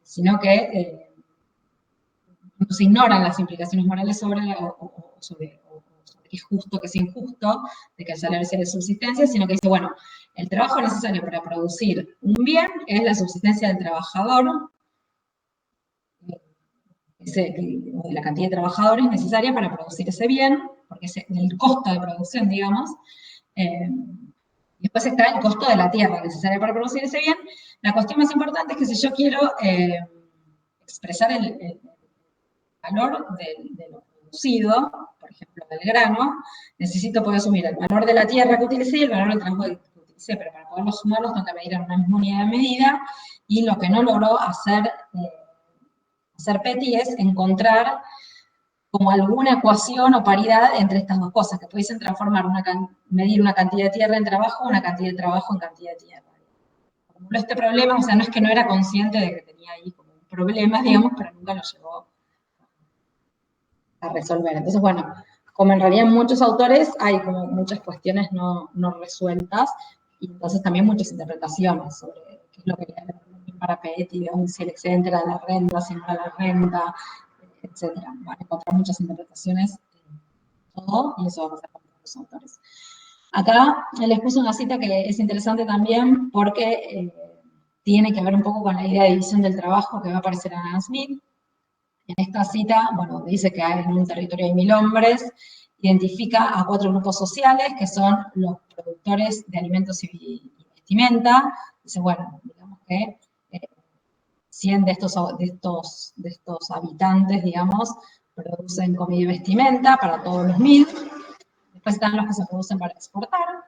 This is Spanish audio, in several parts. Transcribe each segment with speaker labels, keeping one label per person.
Speaker 1: sino que no se ignoran las implicaciones morales sobre qué es justo, qué es injusto, de que el salario sea de subsistencia, sino que dice, bueno, el trabajo necesario para producir un bien es la subsistencia del trabajador, la cantidad de trabajadores necesaria para producir ese bien, porque es el costo de producción, digamos. Después está el costo de la tierra necesaria para producir ese bien. La cuestión más importante es que si yo quiero expresar el valor de lo producido, por ejemplo, del grano, necesito poder sumir el valor de la tierra que utilicé y el valor del trabajo que utilicé, pero para poderlos sumarlos tengo que medir en una misma unidad de medida, y lo que no logró hacer Petty es encontrar como alguna ecuación o paridad entre estas dos cosas, que pudiesen transformar, medir una cantidad de tierra en trabajo, una cantidad de trabajo en cantidad de tierra. Como este problema, o sea, no es que no era consciente de que tenía ahí como un problema, digamos, pero nunca lo llevó a resolver. Entonces, bueno, como en realidad en muchos autores hay como muchas cuestiones no resueltas, y entonces también muchas interpretaciones sobre qué es lo que era para Petty, si el excedente era la renta, si no era la renta, etcétera. Van a encontrar muchas interpretaciones de todo, y eso va a pasar con los autores. Acá les puse una cita que es interesante también porque tiene que ver un poco con la idea de división del trabajo que va a aparecer en Adam Smith. En esta cita, bueno, dice que en un territorio hay 1000 hombres, identifica a 4 grupos sociales, que son los productores de alimentos y vestimenta. Dice, bueno, digamos que 100 de estos habitantes, digamos, producen comida y vestimenta para todos los 1000. Después están los que se producen para exportar,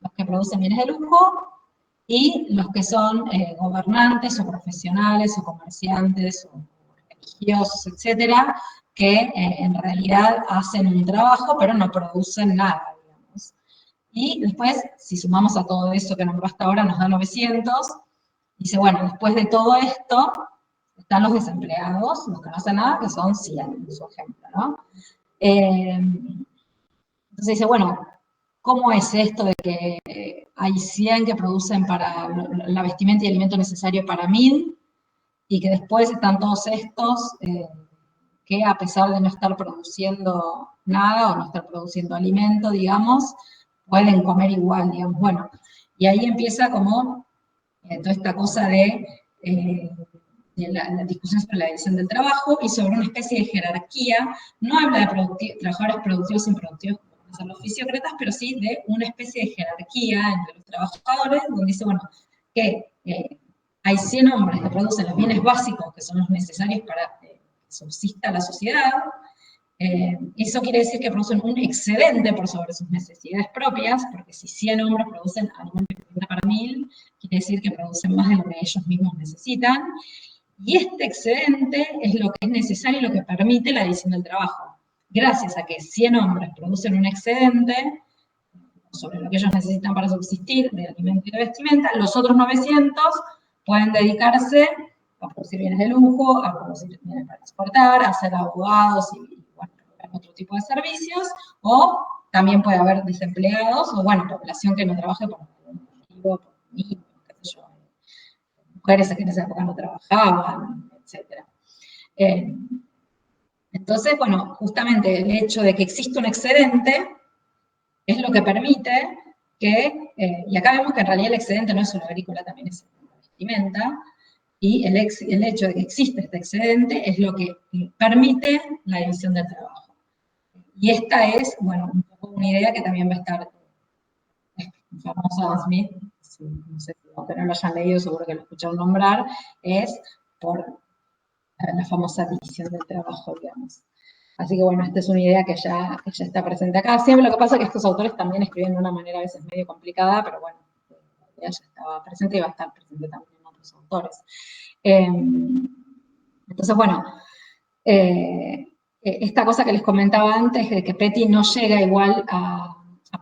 Speaker 1: los que producen bienes de lujo, y los que son gobernantes o profesionales o comerciantes o religiosos, etcétera, que en realidad hacen un trabajo pero no producen nada, digamos. Y después, si sumamos a todo eso que nombró hasta ahora, nos da 900. Dice, bueno, después de todo esto, están los desempleados, los que no hacen nada, que son 100, en su ejemplo, ¿no? Entonces dice, bueno, ¿cómo es esto de que hay 100 que producen para la vestimenta y alimento necesario para 1000, y que después están todos estos que a pesar de no estar produciendo nada o no estar produciendo alimento, digamos, pueden comer igual, digamos? Bueno, y ahí empieza como toda esta cosa de la discusión sobre la división del trabajo y sobre una especie de jerarquía. No habla de trabajadores productivos e improductivos, como son los fisiócratas, pero sí de una especie de jerarquía entre los trabajadores, donde dice, bueno, que hay 100 hombres que producen los bienes básicos, que son los necesarios para que subsista la sociedad. Eso quiere decir que producen un excedente por sobre sus necesidades propias, porque si 100 hombres producen alimento para 1000, quiere decir que producen más de lo que ellos mismos necesitan. Y este excedente es lo que es necesario y lo que permite la división del trabajo. Gracias a que 100 hombres producen un excedente sobre lo que ellos necesitan para subsistir, de alimento y de vestimenta, los otros 900 pueden dedicarse a producir bienes de lujo, a producir bienes para exportar, a ser abogados y bueno, otro tipo de servicios, o también puede haber desempleados, o bueno, población que no trabaje por algún motivo, por niños, qué sé yo, mujeres que en esa época no trabajaban, etc. Entonces, bueno, justamente el hecho de que existe un excedente es lo que permite que, y acá vemos que en realidad el excedente no es solo agrícola, también es vestimenta, y el hecho de que existe este excedente es lo que permite la división del trabajo. Y esta es, bueno, un poco una idea que también va a estar famosa Adam Smith, no sé, aunque no lo hayan leído, seguro que lo escucharon nombrar, es por la famosa división del trabajo, digamos. Así que bueno, esta es una idea que ya está presente acá. Siempre lo que pasa es que estos autores también escriben de una manera a veces medio complicada, pero bueno, la idea ya estaba presente y va a estar presente también en otros autores. Entonces, bueno, esta cosa que les comentaba antes, de que Petty no llega igual a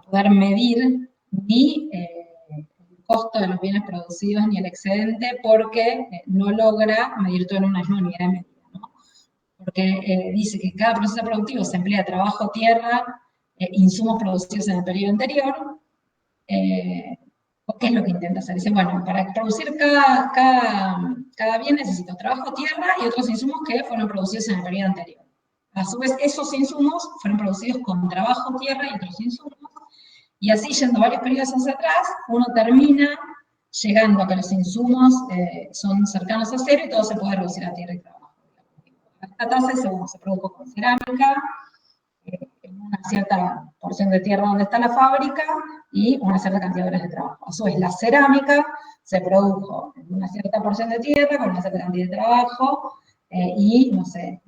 Speaker 1: poder medir ni el costo de los bienes producidos ni el excedente, porque no logra medir todo en una misma unidad de medida. Porque dice que cada proceso productivo se emplea trabajo, tierra, insumos producidos en el periodo anterior, ¿qué es lo que intenta hacer? Dice, bueno, para producir cada bien necesito trabajo, tierra y otros insumos que fueron producidos en el periodo anterior. A su vez, esos insumos fueron producidos con trabajo, tierra y otros insumos, y así yendo varios periodos hacia atrás, uno termina llegando a que los insumos son cercanos a cero y todo se puede reducir a tierra y trabajo. Esta tasa se produjo con cerámica, en una cierta porción de tierra donde está la fábrica y una cierta cantidad de horas de trabajo. A su vez, la cerámica se produjo en una cierta porción de tierra con una cierta cantidad de trabajo y, no sé,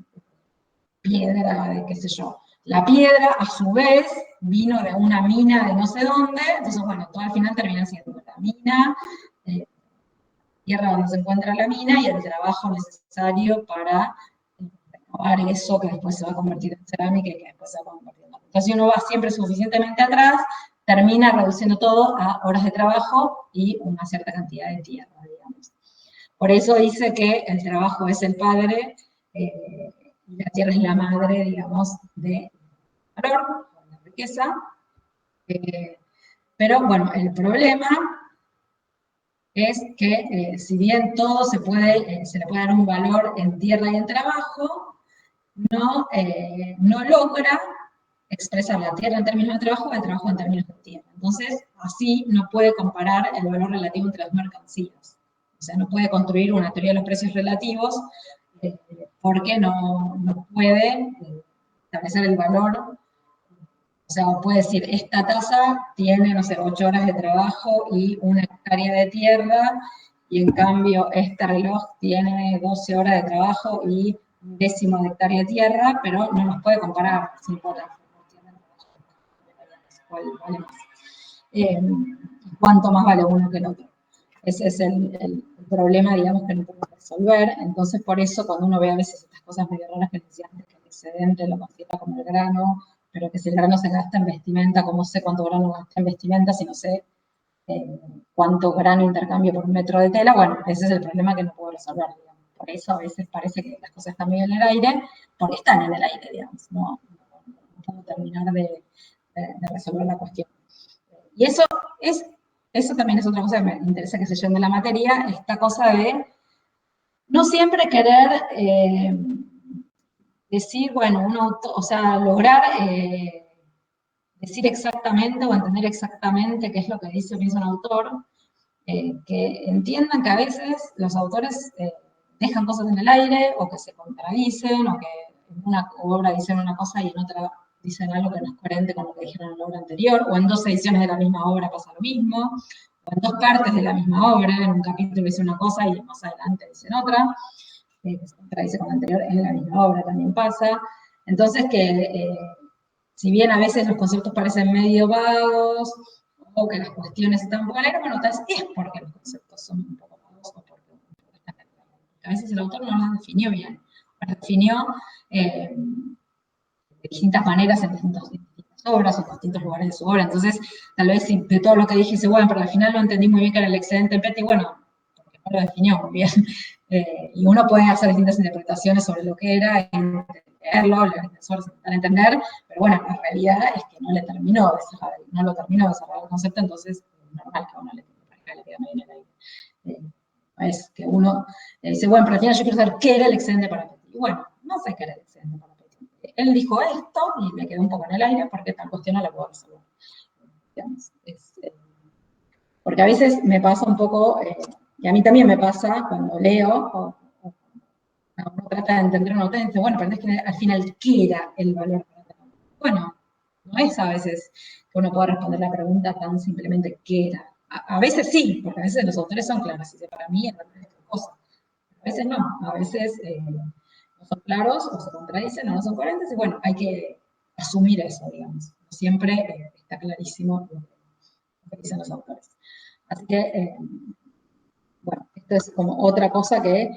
Speaker 1: piedra, de qué sé yo. La piedra, a su vez, vino de una mina de no sé dónde, entonces, bueno, todo al final termina siendo la mina, tierra donde se encuentra la mina y el trabajo necesario para renovar eso que después se va a convertir en cerámica y que después se va a convertir en... Entonces, si uno va siempre suficientemente atrás, termina reduciendo todo a horas de trabajo y una cierta cantidad de tierra, digamos. Por eso dice que el trabajo es el padre y la tierra es la madre, digamos, de valor, de la riqueza. Pero bueno, el problema es que si bien todo se le puede dar un valor en tierra y en trabajo, no logra expresar la tierra en términos de trabajo o el trabajo en términos de tierra. Entonces, así no puede comparar el valor relativo entre las mercancías. O sea, no puede construir una teoría de los precios relativos porque no puede establecer el valor. O sea, puede decir, esta taza tiene, no sé, 8 horas de trabajo y 1 hectárea de tierra, y en cambio este reloj tiene 12 horas de trabajo y 1/10 de hectárea de tierra, pero no los puede comparar, sin importa cuál vale más. ¿Cuánto más vale uno que el otro? Ese es el problema, digamos, que no podemos resolver. Entonces, por eso, cuando uno ve a veces estas cosas medio raras que decía antes, que el excedente lo considera como el grano, pero que si el grano se gasta en vestimenta, ¿cómo sé cuánto grano gasta en vestimenta si no sé cuánto grano intercambio por 1 metro de tela? Bueno, ese es el problema que no puedo resolver, digamos. Por eso a veces parece que las cosas están medio en el aire, porque están en el aire, digamos. No puedo terminar de resolver la cuestión. Y eso también es otra cosa que me interesa que se lleven de la materia, esta cosa de no siempre querer decir, bueno, o sea, lograr decir exactamente o entender exactamente qué es lo que dice o piensa un autor, que entiendan que a veces los autores dejan cosas en el aire o que se contradicen o que en una obra dicen una cosa y en otra dicen algo que no es coherente con lo que dijeron en la obra anterior, o en 2 ediciones de la misma obra pasa lo mismo, o en 2 partes de la misma obra, en un capítulo dice una cosa y más adelante dicen otra, que se contradice con la anterior en la misma obra también pasa. Entonces si bien a veces los conceptos parecen medio vagos, o que las cuestiones están por leer, bueno, tal vez es porque los conceptos son un poco vagos, o porque a veces el autor no las definió bien, las definió de distintas maneras en distintas obras, en distintos lugares de su obra. Entonces, tal vez de todo lo que dije, dice, bueno, pero al final no entendí muy bien que era el excedente en Petty, bueno, porque no lo definió muy bien. Y uno puede hacer distintas interpretaciones sobre lo que era, entenderlo, los defensores intentan entender, pero bueno, la realidad es que no lo terminó de cerrar el concepto, entonces es normal que uno le quede medio en el aire. Es que uno dice, bueno, pero al final yo quiero saber qué era el excedente para Petty. Y bueno, no sé qué era el excedente para Petty. Él dijo esto y me quedó un poco en el aire porque tal cuestión no la puedo resolver. Porque a veces me pasa un poco, y a mí también me pasa cuando leo, o uno trata de entender una nota y dice, bueno, pero es que al final, ¿qué era el valor? Bueno, no es a veces que uno pueda responder la pregunta tan simplemente ¿qué era? A veces sí, porque a veces los autores son claros, y para mí es otra cosa. A veces no, a veces no son claros, o se contradicen, o no son coherentes, y bueno, hay que asumir eso, digamos. No siempre está clarísimo lo que dicen los autores. Así que, bueno, esto es como otra cosa que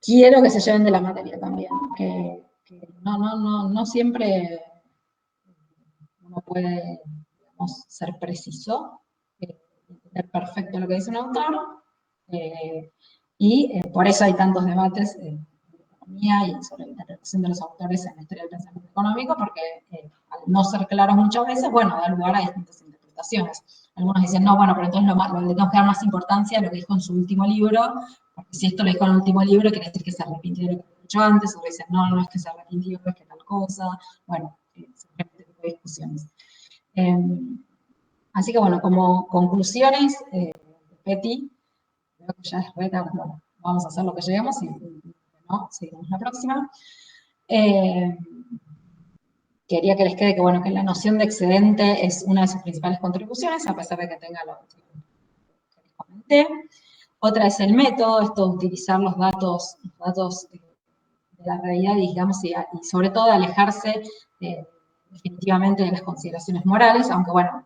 Speaker 1: quiero que se lleven de la materia también, que no siempre uno puede, digamos, ser preciso, entender perfecto lo que dice un autor, y por eso hay tantos debates de economía y sobre la interpretación de los autores en la historia del pensamiento económico, porque al no ser claros muchas veces, bueno, da lugar a distintas interpretaciones. algunos dicen, no, bueno, pero entonces le tenemos que dar más importancia a lo que dijo en su último libro, porque si esto lo dijo en el último libro, quiere decir que se arrepintió de lo que había hecho antes, o dicen, no, no es que se arrepintió, es que tal cosa. Bueno, simplemente este tipo de discusiones. Así que bueno, como conclusiones, Petty, creo que ya es reta, bueno, vamos a hacer lo que lleguemos y no, seguimos la próxima. Quería que les quede que, bueno, que la noción de excedente es una de sus principales contribuciones, a pesar de que tenga lo que les comenté. Otra es el método, esto de utilizar los datos de la realidad, digamos, y sobre todo de alejarse definitivamente de las consideraciones morales, aunque bueno,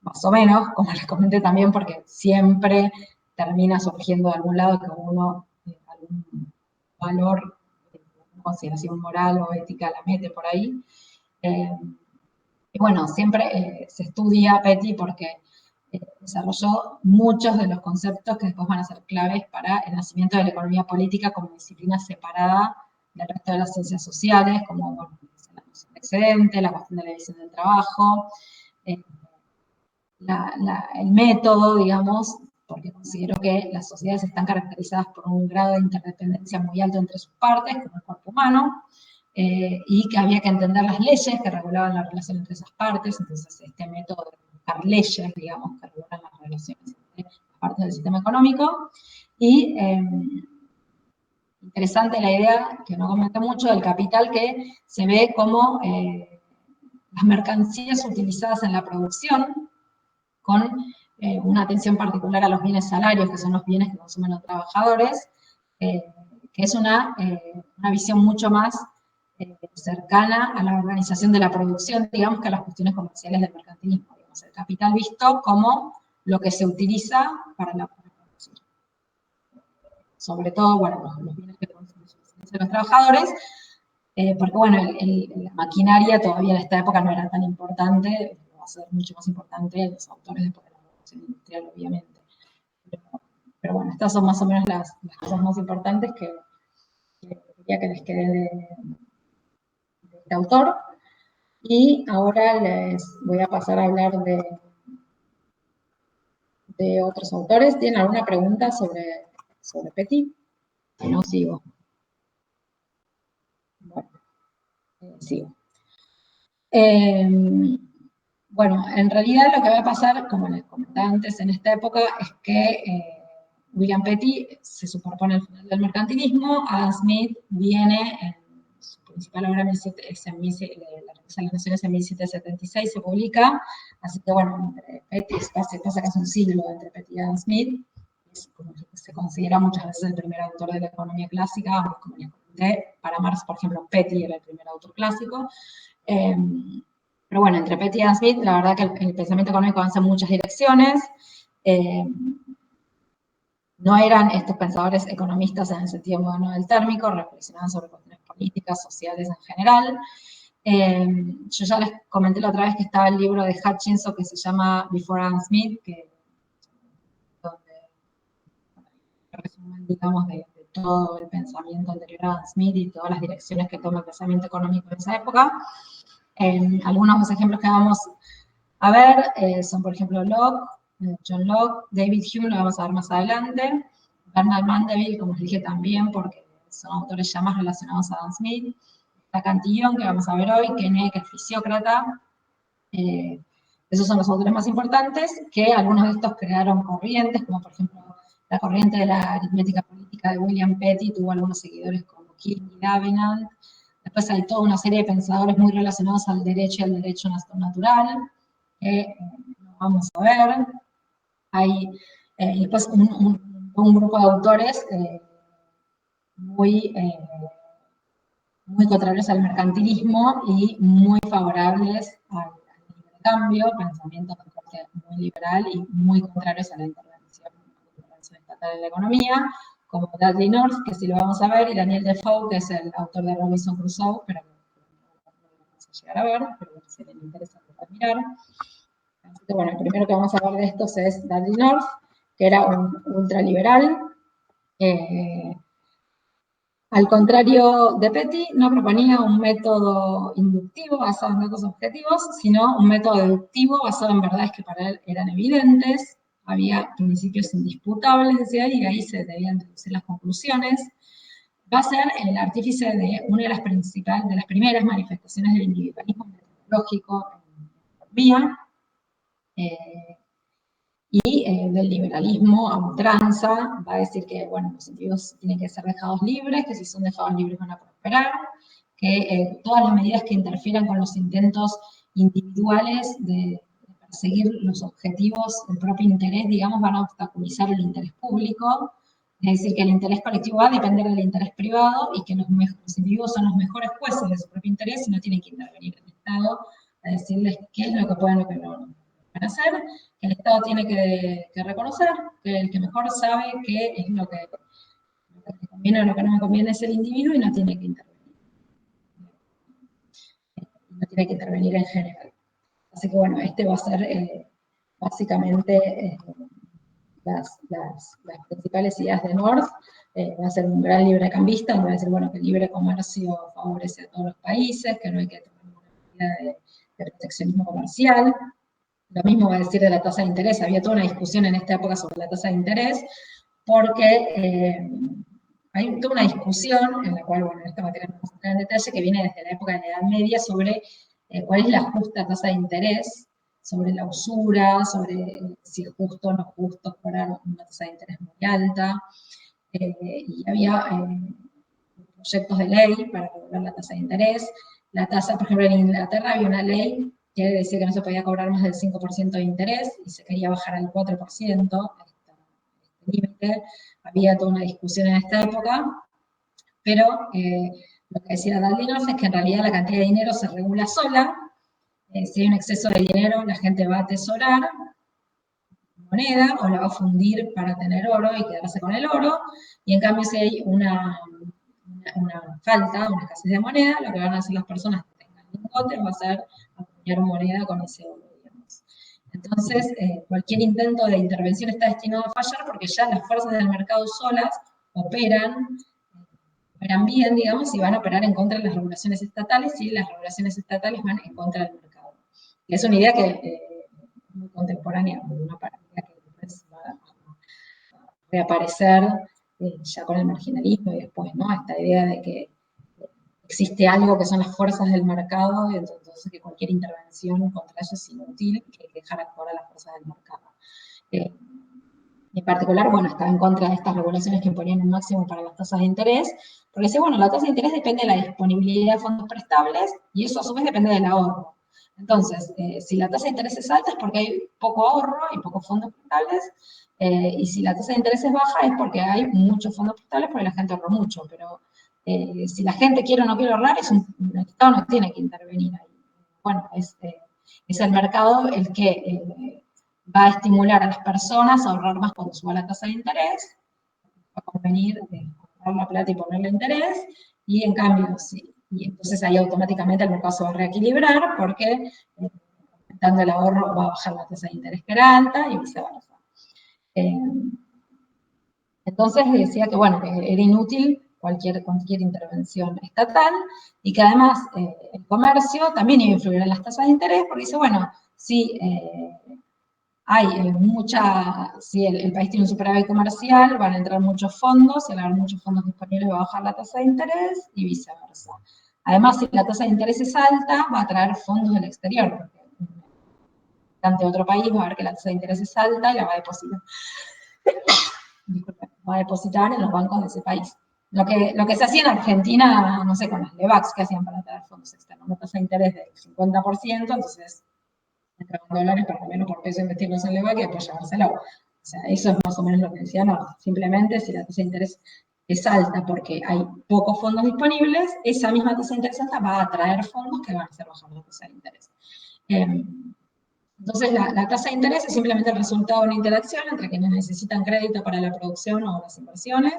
Speaker 1: más o menos, como les comenté también, porque siempre termina surgiendo de algún lado que uno, algún valor, consideración moral o ética la mete por ahí. Y bueno, siempre se estudia Petty porque desarrolló muchos de los conceptos que después van a ser claves para el nacimiento de la economía política como disciplina separada del resto de las ciencias sociales, como bueno, la noción de excedente, la cuestión de la división del trabajo, el método, digamos, porque considero que las sociedades están caracterizadas por un grado de interdependencia muy alto entre sus partes, como el cuerpo humano, y que había que entender las leyes que regulaban la relación entre esas partes, entonces este método de buscar leyes, digamos, que regulan las relaciones entre las partes del sistema económico, y interesante la idea, que no comenté mucho, del capital que se ve como las mercancías utilizadas en la producción, con una atención particular a los bienes salarios, que son los bienes que consumen los trabajadores, que es una visión mucho más cercana a la organización de la producción, digamos, que a las cuestiones comerciales del mercantilismo. Digamos, el capital visto como lo que se utiliza para la producción. Sobre todo, bueno, los bienes que consumen los trabajadores, porque bueno, la maquinaria todavía en esta época no era tan importante, va a ser mucho más importante los autores después de la revolución industrial, obviamente. Pero bueno, estas son más o menos las cosas más importantes que quería que les quede de este autor. Y ahora les voy a pasar a hablar de otros autores. ¿Tienen alguna pregunta sobre Petty? Si no, sigo. Bueno, sigo. Bueno, en realidad lo que va a pasar, como les comentaba antes, en esta época es que William Petty se superpone al final del mercantilismo, Adam Smith viene, su principal obra es La Revista de las Naciones en 1776, se publica, así que bueno, Petty pasa casi un siglo entre Petty y Adam Smith, como se considera muchas veces el primer autor de la economía clásica, aunque como les comenté, para Marx, por ejemplo, Petty era el primer autor clásico. Pero bueno, entre Petty y Adam Smith, la verdad que el pensamiento económico avanza en muchas direcciones. No eran estos pensadores economistas en el sentido moderno del término, reflexionaban sobre cuestiones políticas, sociales en general. Yo ya les comenté la otra vez que estaba el libro de Hutchinson que se llama Before Adam Smith, que donde resumen, digamos, de todo el pensamiento anterior a Adam Smith y todas las direcciones que toma el pensamiento económico en esa época. Algunos de los ejemplos que vamos a ver son, por ejemplo, Locke, John Locke, David Hume, lo vamos a ver más adelante, Bernard Mandeville, como les dije también, porque son autores ya más relacionados a Adam Smith, está Cantillon, que vamos a ver hoy, Queneau, que es fisiócrata, esos son los autores más importantes, que algunos de estos crearon corrientes, como por ejemplo la corriente de la aritmética política de William Petty, tuvo algunos seguidores como King y Davenant. Después hay toda una serie de pensadores muy relacionados al derecho y al derecho natural, que lo vamos a ver. Hay después un grupo de autores muy contrarios al mercantilismo y muy favorables al cambio, pensamientos de corte muy liberal y muy contrarios a la intervención estatal en la economía, como Dudley North, que sí lo vamos a ver, y Daniel Defoe, que es el autor de Robinson Crusoe, pero no lo vamos a llegar a ver, pero si les interesa lo pueden mirar. Así que bueno, el primero que vamos a ver de estos es Dudley North, que era un ultraliberal. al contrario de Petty, no proponía un método inductivo basado en datos objetivos, sino un método deductivo basado en verdades que para él eran evidentes, había principios indisputables, decía, y ahí se debían deducir las conclusiones. Va a ser el artífice de una de las primeras manifestaciones del individualismo metodológico en economía, y del liberalismo a ultranza. Va a decir que, bueno, los individuos tienen que ser dejados libres, que si son dejados libres van a prosperar, que todas las medidas que interfieran con los intentos individuales de perseguir los objetivos del propio interés, digamos, van a obstaculizar el interés público. Es decir, que el interés colectivo va a depender del interés privado y que los individuos son los mejores jueces de su propio interés y no tienen que intervenir el Estado a decirles qué es lo que pueden o qué no pueden hacer, que el Estado tiene que reconocer que el que mejor sabe qué es lo que me conviene o lo que no me conviene es el individuo y no tiene que intervenir. No tiene que intervenir en general. Así que bueno, este va a ser básicamente las principales ideas de North. Va a ser un gran librecambista, va a decir, bueno, que el libre comercio favorece a todos los países, que no hay que tomar ninguna medida de proteccionismo comercial. Lo mismo va a decir de la tasa de interés. Había toda una discusión en esta época sobre la tasa de interés, porque hay toda una discusión en la cual, bueno, en esta materia no vamos a entrar en detalle, que viene desde la época de la Edad Media sobre cuál es la justa tasa de interés, sobre la usura, sobre si es justo o no justo cobrar una tasa de interés muy alta, y había proyectos de ley para regular la tasa de interés. La tasa, por ejemplo, en Inglaterra había una ley que decía que no se podía cobrar más del 5% de interés y se quería bajar al 4%, este límite. Había toda una discusión en esta época, pero lo que decía Daldinos es que en realidad la cantidad de dinero se regula sola. Si hay un exceso de dinero, la gente va a atesorar moneda o la va a fundir para tener oro y quedarse con el oro, y en cambio si hay una falta, una escasez de moneda, lo que van a hacer las personas que tengan lingotes va a ser acuñar moneda con ese oro, digamos. Entonces, cualquier intento de intervención está destinado a fallar porque ya las fuerzas del mercado solas operan bien, digamos, y van a operar en contra de las regulaciones estatales, y las regulaciones estatales van en contra del mercado. Y es una idea que es muy contemporánea, una idea que después va a reaparecer ya con el marginalismo y después, ¿no? Esta idea de que existe algo que son las fuerzas del mercado, y entonces que cualquier intervención contra eso es inútil, que hay que dejar actuar a las fuerzas del mercado. En particular, bueno, estaba en contra de estas regulaciones que imponían un máximo para las tasas de interés, porque dice, bueno, la tasa de interés depende de la disponibilidad de fondos prestables, y eso a su vez depende del ahorro. Entonces, si la tasa de interés es alta es porque hay poco ahorro y pocos fondos prestables, y si la tasa de interés es baja es porque hay muchos fondos prestables porque la gente ahorra mucho, pero si la gente quiere o no quiere ahorrar, el Estado no tiene que intervenir ahí. Bueno, es el mercado el que va a estimular a las personas a ahorrar más cuando suba la tasa de interés, va a convenir ahorrar la plata y ponerle interés, y en cambio, sí, y entonces ahí automáticamente el mercado se va a reequilibrar porque aumentando el ahorro va a bajar la tasa de interés que era alta y viceversa. Entonces decía que, bueno, que era inútil cualquier intervención estatal, y que además el comercio también iba a influir en las tasas de interés, porque dice, bueno, si hay si el país tiene un superávit comercial, van a entrar muchos fondos, y al haber muchos fondos disponibles va a bajar la tasa de interés, y viceversa. Además, si la tasa de interés es alta, va a atraer fondos del exterior, porque ante otro país va a ver que la tasa de interés es alta y la va a depositar. Va a depositar en los bancos de ese país. Lo que se hacía en Argentina, no sé, con las LEVAX que hacían para traer fondos externos, una tasa de interés del 50%, entonces entraban dólares para cambiarlo por peso, investirlos en LEVAX y después llevárselo. O sea, eso es más o menos lo que decía, no, simplemente si la tasa de interés es alta porque hay pocos fondos disponibles, esa misma tasa de interés alta va a atraer fondos que van a hacer bajar la tasa de interés. Entonces, la tasa de interés es simplemente el resultado de una interacción entre quienes necesitan crédito para la producción o las inversiones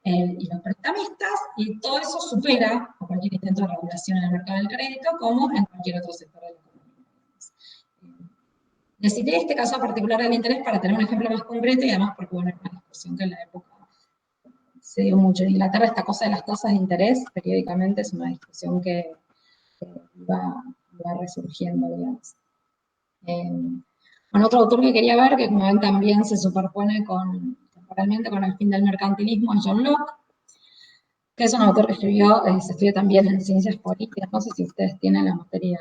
Speaker 1: y los prestamistas, y todo eso supera a cualquier intento de regulación en el mercado del crédito, como en cualquier otro sector de la economía. Necesité este caso particular del interés para tener un ejemplo más concreto, y además porque, bueno, es una discusión que en la época se dio mucho. En Inglaterra esta cosa de las tasas de interés, periódicamente, es una discusión que va resurgiendo, digamos. Bueno, otro autor que quería ver, que como ven también se superpone temporalmente con el fin del mercantilismo, es John Locke, que es un autor que escribió, se estudia también en ciencias políticas. No sé si ustedes tienen la materia,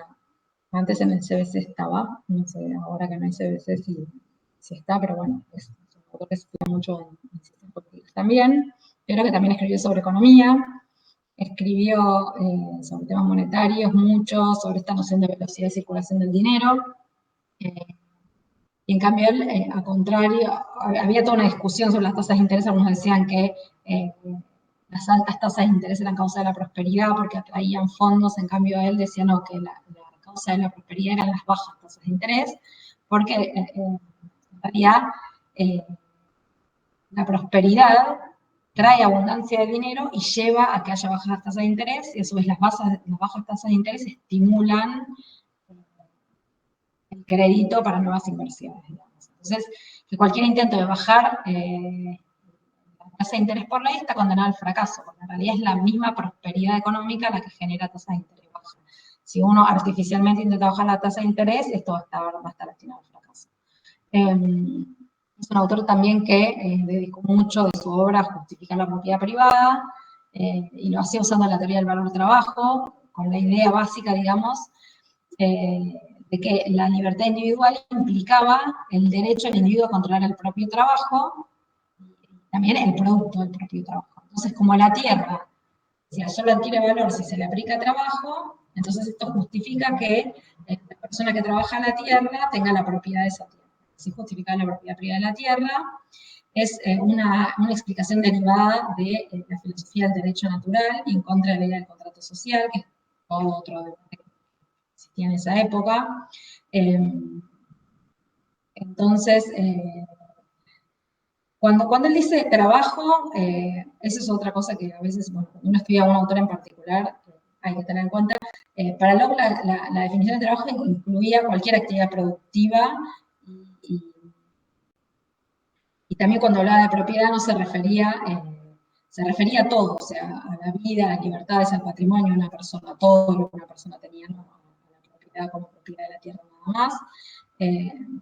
Speaker 1: antes en el CBC estaba, no sé, ahora que no hay CBC si está, pero bueno, es un autor que se estudia mucho en ciencias políticas también. Yo creo que también escribió sobre economía, escribió sobre temas monetarios mucho, sobre esta noción de velocidad de circulación del dinero. Y en cambio él, al contrario, había toda una discusión sobre las tasas de interés. Algunos decían que las altas tasas de interés eran causa de la prosperidad porque atraían fondos. En cambio él decía no, que la causa de la prosperidad eran las bajas tasas de interés, porque en realidad la prosperidad trae abundancia de dinero y lleva a que haya bajas tasas de interés, y a su vez las bajas tasas de interés estimulan el crédito para nuevas inversiones, digamos. Entonces, que cualquier intento de bajar la tasa de interés por ley está condenado al fracaso, porque en realidad es la misma prosperidad económica la que genera tasas de interés bajas. Si uno artificialmente intenta bajar la tasa de interés, esto va a estar destinado al fracaso. Es un autor también que dedicó mucho de su obra a justificar la propiedad privada, y lo hacía usando la teoría del valor del trabajo, con la idea básica, digamos, de que la libertad individual implicaba el derecho del individuo a controlar el propio trabajo, y también el producto del propio trabajo. Entonces, como la tierra, si solo adquiere valor si se le aplica trabajo, entonces esto justifica que la persona que trabaja la tierra tenga la propiedad de esa tierra. Si justifica la propiedad privada de la tierra, es una explicación derivada de la filosofía del derecho natural y en contra de la idea del contrato social, que es todo otro debate que existía en esa época. Entonces, cuando él dice trabajo, esa es otra cosa que a veces, bueno, cuando uno estudia a un autor en particular, hay que tener en cuenta. Para Locke, la definición de trabajo incluía cualquier actividad productiva, y también cuando hablaba de propiedad no se refería a todo, o sea, a la vida, a las libertades, al patrimonio de una persona, todo lo que una persona tenía, no a la propiedad como propiedad de la tierra nada más. En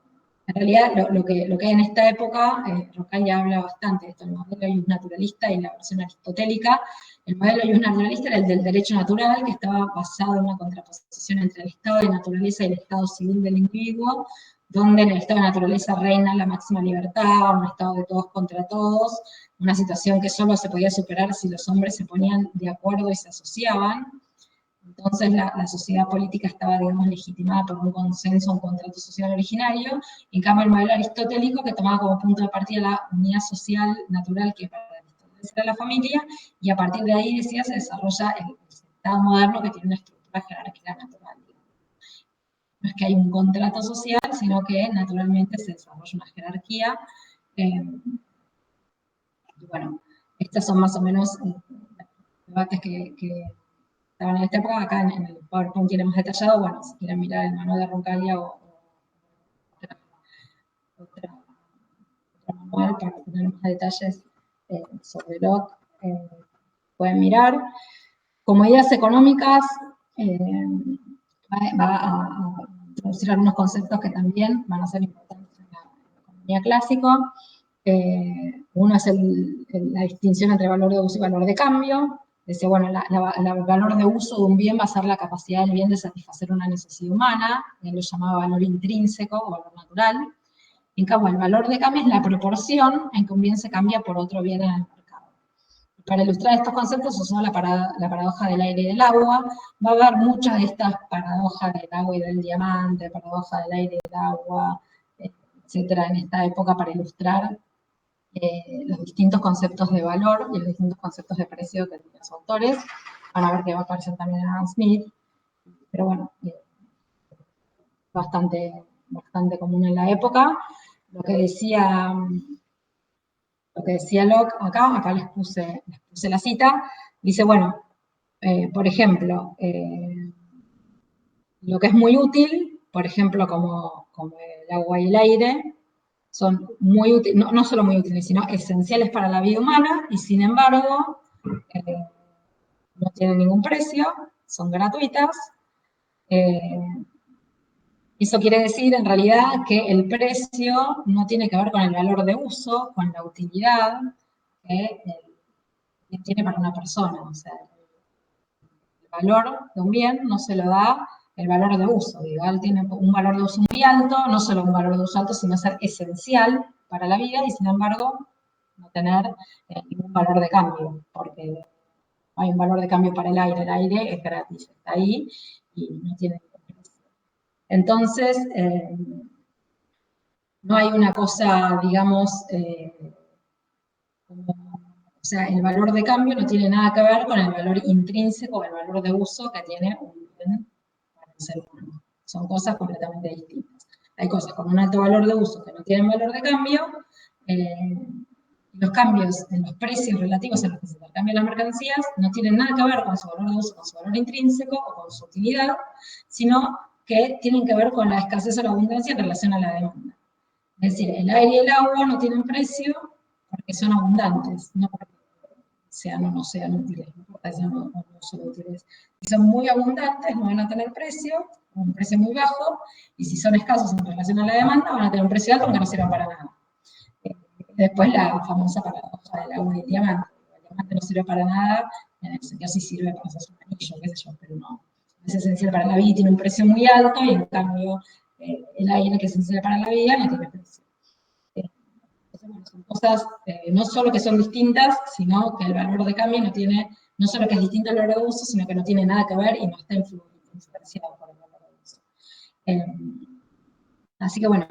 Speaker 1: realidad, lo que hay en esta época, Rocan ya habla bastante de esto, el modelo ius naturalista y la versión aristotélica. El modelo ius naturalista era el del derecho natural, que estaba basado en una contraposición entre el estado de naturaleza y el estado civil del individuo, donde en el estado de naturaleza reina la máxima libertad, un estado de todos contra todos, una situación que solo se podía superar si los hombres se ponían de acuerdo y se asociaban. Entonces la sociedad política estaba, digamos, legitimada por un consenso, un contrato social originario, y en cambio el modelo aristotélico, que tomaba como punto de partida la unidad social natural que para Aristóteles era la familia, y a partir de ahí, decía, se desarrolla el Estado moderno que tiene una estructura jerárquica natural. No es que hay un contrato social, sino que naturalmente se desarrolla una jerarquía. Y bueno, estos son más o menos los debates que estaban en esta época. Acá en el PowerPoint tiene más detallado. Bueno, si quieren mirar el manual de Roncaglia o otro manual para tener más detalles sobre Locke, pueden mirar. Como ideas económicas, va a introducir algunos conceptos que también van a ser importantes en la economía clásica. Uno es la distinción entre valor de uso y valor de cambio. Dice, bueno, el valor de uso de un bien va a ser la capacidad del bien de satisfacer una necesidad humana. Él lo llamaba valor intrínseco o valor natural. En cambio, el valor de cambio es la proporción en que un bien se cambia por otro bien en el mercado. Para ilustrar estos conceptos usó la paradoja del aire y del agua. Va a haber muchas de estas paradojas del agua y del diamante, paradoja del aire y del agua, etcétera, en esta época para ilustrar los distintos conceptos de valor y los distintos conceptos de precio que tienen los autores. Van a ver que va a aparecer también Adam Smith, pero bueno, bastante común en la época. Lo que decía Locke acá les puse la cita, dice, bueno, por ejemplo, lo que es muy útil, por ejemplo, como el agua y el aire, son muy útiles, no solo muy útiles, sino esenciales para la vida humana, y sin embargo, no tienen ningún precio, son gratuitas. Eso quiere decir, en realidad, que el precio no tiene que ver con el valor de uso, con la utilidad que tiene para una persona. O sea, el valor de un bien no se lo da el valor de uso. Igual tiene un valor de uso muy alto, no solo un valor de uso alto, sino ser esencial para la vida y, sin embargo, no tener ningún valor de cambio, porque hay un valor de cambio para el aire es gratis, está ahí y no tiene precio. Entonces, no hay una cosa, digamos, o sea, el valor de cambio no tiene nada que ver con el valor intrínseco, el valor de uso que tiene un bien para el ser humano. Son cosas completamente distintas. Hay cosas con un alto valor de uso que no tienen valor de cambio. Los cambios en los precios relativos a los que se intercambian las mercancías no tienen nada que ver con su valor de uso, con su valor intrínseco o con su utilidad, sino que tienen que ver con la escasez o la abundancia en relación a la demanda. Es decir, el aire y el agua no tienen precio porque son abundantes, no porque sean o no sean útiles, no importa si son o no son útiles. Si son muy abundantes, no van a tener precio, un precio muy bajo, y si son escasos en relación a la demanda, van a tener un precio alto aunque no sirvan para nada. Después la famosa paradoja del agua y el diamante. El diamante no sirve para nada, en el sentido sí sirve para hacer un anillo, qué sé yo, pero no es esencial para la vida y tiene un precio muy alto, y en cambio el aire, que es esencial para la vida, no tiene precio. Entonces, bueno, son cosas no solo que son distintas, sino que el valor de cambio no tiene, no solo que es distinto el valor de uso, sino que no tiene nada que ver y no está influenciado por el valor de uso. Así que bueno,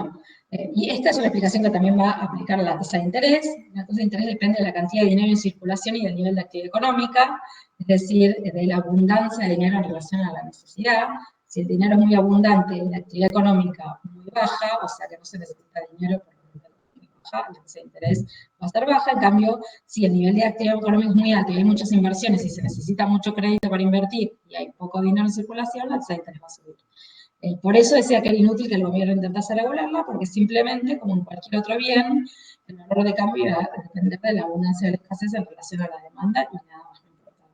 Speaker 1: y esta es una explicación que también va a aplicar a la tasa de interés. La tasa de interés depende de la cantidad de dinero en circulación y del nivel de actividad económica, es decir, de la abundancia de dinero en relación a la necesidad. Si el dinero es muy abundante y la actividad económica muy baja, o sea que no se necesita dinero porque la tasa de interés va a estar baja. En cambio, si el nivel de actividad económica es muy alto y hay muchas inversiones y se necesita mucho crédito para invertir y hay poco dinero en circulación, la tasa de interés va a subir. Por eso decía que era inútil que el gobierno intentase regularla, porque simplemente, como en cualquier otro bien, el valor de cambio va a depender de la abundancia de la escasez en relación a la demanda y nada más no importa.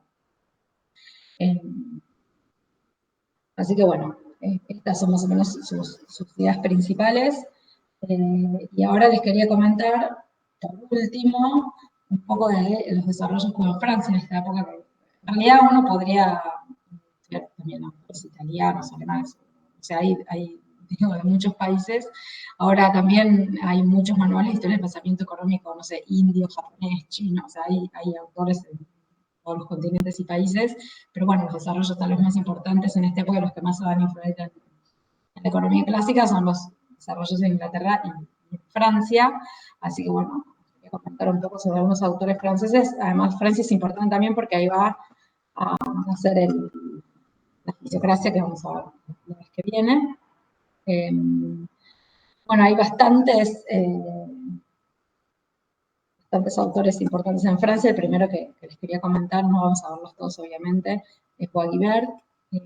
Speaker 1: Así que bueno, estas son más o menos sus ideas principales. Y ahora les quería comentar, por último, un poco de los desarrollos como en Francia en esta época. En realidad uno podría estudiar también autores italianos, alemanes, o sea, hay digo, de muchos países. Ahora también hay muchos manuales de historia del pensamiento económico, no sé, indio, japonés, chino, o sea, hay autores de todos los continentes y países, pero bueno, los desarrollos tal vez más importantes en esta época, los que más se van a influir en la economía clásica, son los desarrollos en Inglaterra y en Francia. Así que bueno, voy a comentar un poco sobre algunos autores franceses. Además, Francia es importante también porque ahí va a hacer la fisiocracia que vamos a ver la vez que viene. Bueno, hay bastantes autores importantes en Francia. El primero que les quería comentar, no vamos a verlos todos obviamente, es Boisguibert,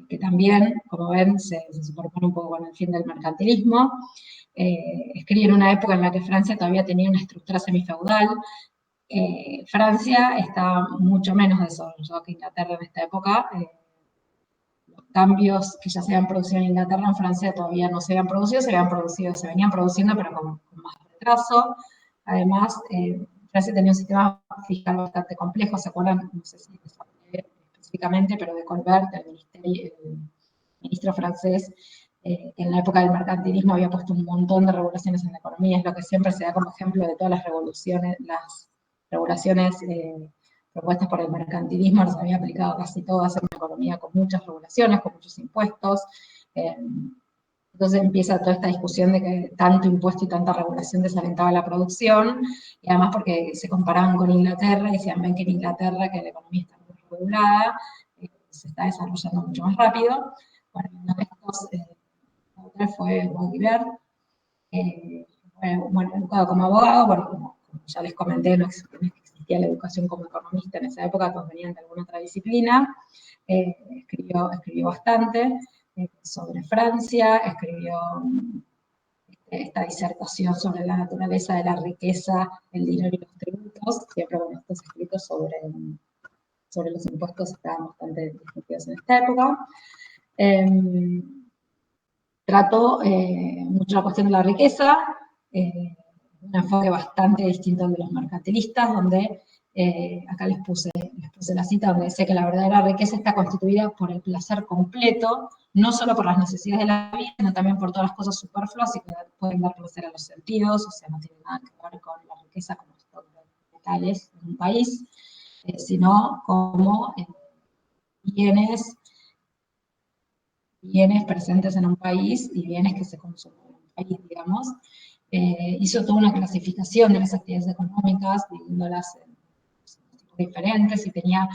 Speaker 1: que también, como ven, se superpone un poco con el fin del mercantilismo. Escribe en una época en la que Francia todavía tenía una estructura semifeudal. Francia está mucho menos desarrollado que Inglaterra en esta época. Los cambios que ya se habían producido en Inglaterra, en Francia todavía no se habían producido, se venían produciendo, pero con más retraso. Además, Francia tenía un sistema fiscal bastante complejo, ¿se acuerdan? No sé si les hablé específicamente, pero de Colbert, el ministro francés, que en la época del mercantilismo había puesto un montón de regulaciones en la economía. Es lo que siempre se da como ejemplo de todas las revoluciones, las regulaciones propuestas por el mercantilismo, las había aplicado casi todas en una economía con muchas regulaciones, con muchos impuestos. Entonces empieza toda esta discusión de que tanto impuesto y tanta regulación desalentaba la producción, y además porque se comparaban con Inglaterra y decían, ven que en Inglaterra, que la economía está muy regulada, se está desarrollando mucho más rápido. Bueno, uno de estos autores fue Boisguibert, bueno, educado como abogado, bueno, como ya les comenté, no existía la educación como economista en esa época, todos venían de alguna otra disciplina. Escribió bastante sobre Francia, escribió esta disertación sobre la naturaleza de la riqueza, el dinero y los tributos, siempre con estos escritos sobre los impuestos estaban bastante discutidos en esta época. Trató mucho la cuestión de la riqueza, un enfoque bastante distinto al de los mercantilistas, donde acá les puse la cita, donde dice que la verdadera riqueza está constituida por el placer completo, no solo por las necesidades de la vida, sino también por todas las cosas superfluas y que pueden dar placer a los sentidos, o sea, no tiene nada que ver con la riqueza como estos metales en un país, sino como bienes presentes en un país y bienes que se consumen en un país, digamos. Hizo toda una clasificación de las actividades económicas, dividiéndolas en tipos diferentes, y tenía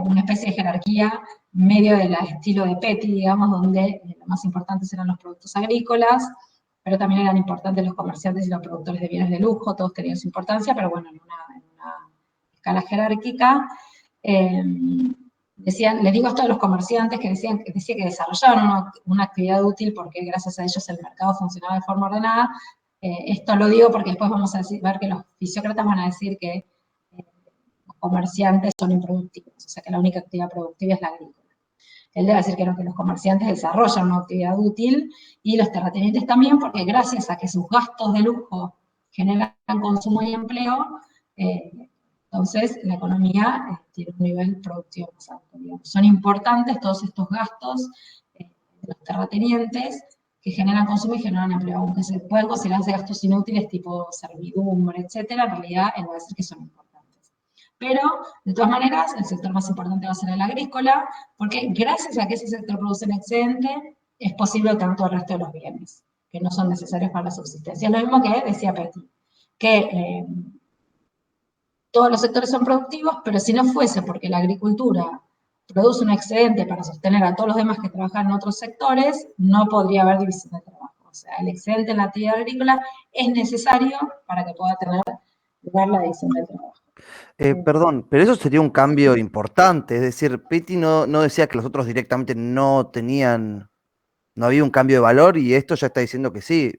Speaker 1: una especie de jerarquía medio del estilo de Petty, digamos, donde lo más importantes eran los productos agrícolas, pero también eran importantes los comerciantes y los productores de bienes de lujo, todos tenían su importancia, pero bueno, en una escala jerárquica. Decían, les digo esto a los comerciantes que decía que desarrollaban una actividad útil porque gracias a ellos el mercado funcionaba de forma ordenada. Esto lo digo porque después vamos a ver que los fisiócratas van a decir que los comerciantes son improductivos, o sea que la única actividad productiva es la agrícola. Él debe decir que no, que los comerciantes desarrollan una actividad útil y los terratenientes también, porque gracias a que sus gastos de lujo generan consumo y empleo, entonces la economía tiene un nivel productivo más alto. Digamos. Son importantes todos estos gastos de los terratenientes que generan consumo y generan empleo, aunque se pueden considerarse gastos inútiles tipo servidumbre, etcétera, en realidad él va a decir que son importantes. Pero, de todas maneras, el sector más importante va a ser el agrícola, porque gracias a que ese sector produce un excedente, es posible tanto el resto de los bienes, que no son necesarios para la subsistencia. Es lo mismo que decía Petty, que todos los sectores son productivos, pero si no fuese porque la agricultura produce un excedente para sostener a todos los demás que trabajan en otros sectores, no podría haber división de trabajo. O sea, el excedente en la actividad agrícola es necesario para que pueda tener lugar la división de trabajo.
Speaker 2: Perdón, pero eso sería un cambio importante, es decir, Petty no decía que los otros directamente no tenían, no había un cambio de valor y esto ya está diciendo que sí,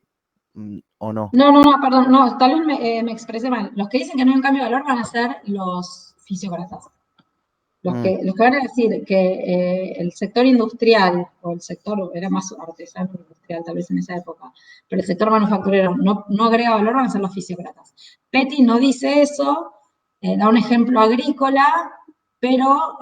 Speaker 2: ¿o no?
Speaker 1: No, perdón, no, tal vez me expresé mal. Los que dicen que no hay un cambio de valor van a ser los fisiócratas. Los que van a decir que el sector industrial, o el sector, era más artesano industrial tal vez en esa época, pero el sector manufacturero no agrega valor, van a ser los fisiócratas. Petty no dice eso, da un ejemplo agrícola, pero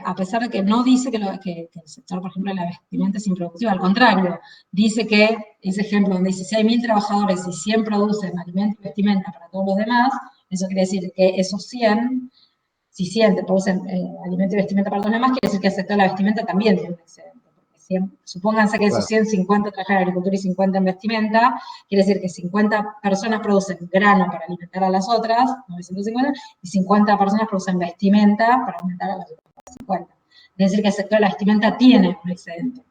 Speaker 1: a pesar de que no dice que el sector, por ejemplo, de la vestimenta es improductivo, al contrario, dice que ese ejemplo donde dice si hay 1000 trabajadores y 100 producen alimento y vestimenta para todos los demás, eso quiere decir que esos 100 si 100 te producen alimento y vestimenta para los demás, quiere decir que el sector de la vestimenta también tiene un excedente. Porque supónganse que esos 150 trabajan en agricultura y 50 en vestimenta, quiere decir que 50 personas producen grano para alimentar a las otras, 950, y 50 personas producen vestimenta para alimentar a las otras 50. Es decir, que el sector de la vestimenta tiene un excedente.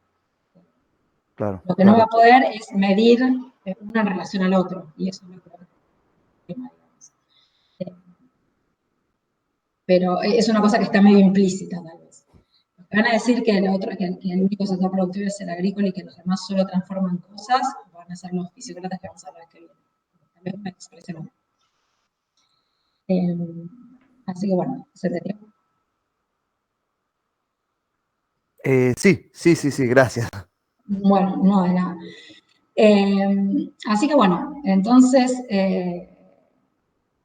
Speaker 2: Claro,
Speaker 1: Lo que no va a poder es medir uno en relación al otro, y eso es lo que pero es una cosa que está medio implícita tal vez. Van a decir que el único sector productivo es el agrícola y que los demás solo transforman cosas, van a ser los fisiócratas que vamos a ver que viene. También me expresé mal. Así que bueno, se entendió.
Speaker 2: Sí, gracias.
Speaker 1: Bueno, no de nada. Así que bueno, entonces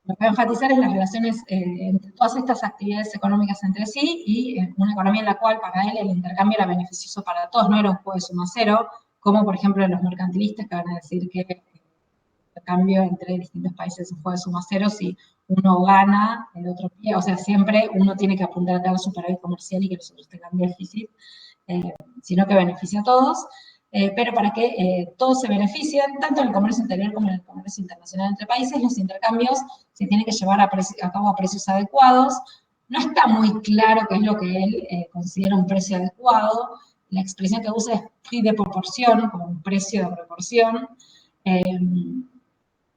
Speaker 1: lo que voy a enfatizar es las relaciones entre todas estas actividades económicas entre sí y una economía en la cual para él el intercambio era beneficioso para todos, no era un juego de suma cero, como por ejemplo los mercantilistas que van a decir que el intercambio entre distintos países es un juego de suma cero, si uno gana, el otro pierde, o sea, siempre uno tiene que apuntar a tener superávit comercial y que los otros tengan déficit, sino que beneficia a todos. Pero para que todos se beneficien, tanto en el comercio interior como en el comercio internacional entre países, los intercambios se tienen que llevar a cabo a precios adecuados. No está muy claro qué es lo que él considera un precio adecuado. La expresión que usa es prix de proporción, como un precio de proporción.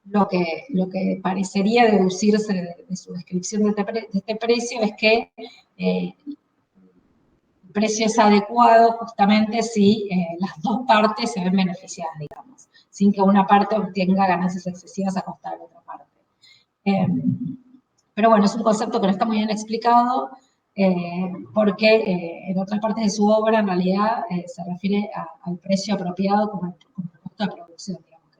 Speaker 1: Lo que parecería deducirse de su descripción de este precio es que el precio es adecuado justamente si las dos partes se ven beneficiadas, digamos. sin que una parte obtenga ganancias excesivas a costa de la otra parte. Pero bueno, es un concepto que no está muy bien explicado, porque en otras partes de su obra en realidad se refiere al precio apropiado como el costo de producción, digamos.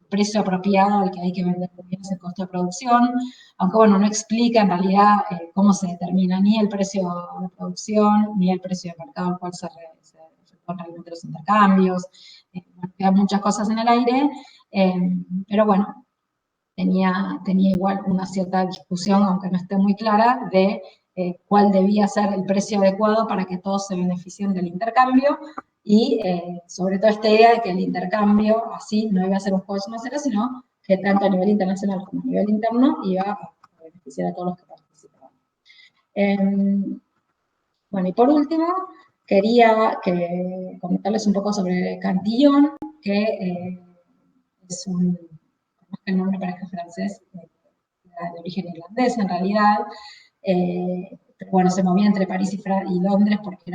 Speaker 1: El precio apropiado al que hay que vender es el costo de producción, aunque bueno, no explica en realidad cómo se determina ni el precio de producción, ni el precio de mercado al cual se efectúan realmente los intercambios. Quedan muchas cosas en el aire, pero bueno, tenía igual una cierta discusión, aunque no esté muy clara, de cuál debía ser el precio adecuado para que todos se beneficien del intercambio, y sobre todo esta idea de que el intercambio así no iba a ser un juego de suma cero, sino que tanto a nivel internacional como a nivel interno iba a beneficiar a todos los que participaban. Bueno, y por último, quería comentarles un poco sobre Cantillon, que es el nombre parece francés, de origen irlandés en realidad, pero bueno, se movía entre París y Londres porque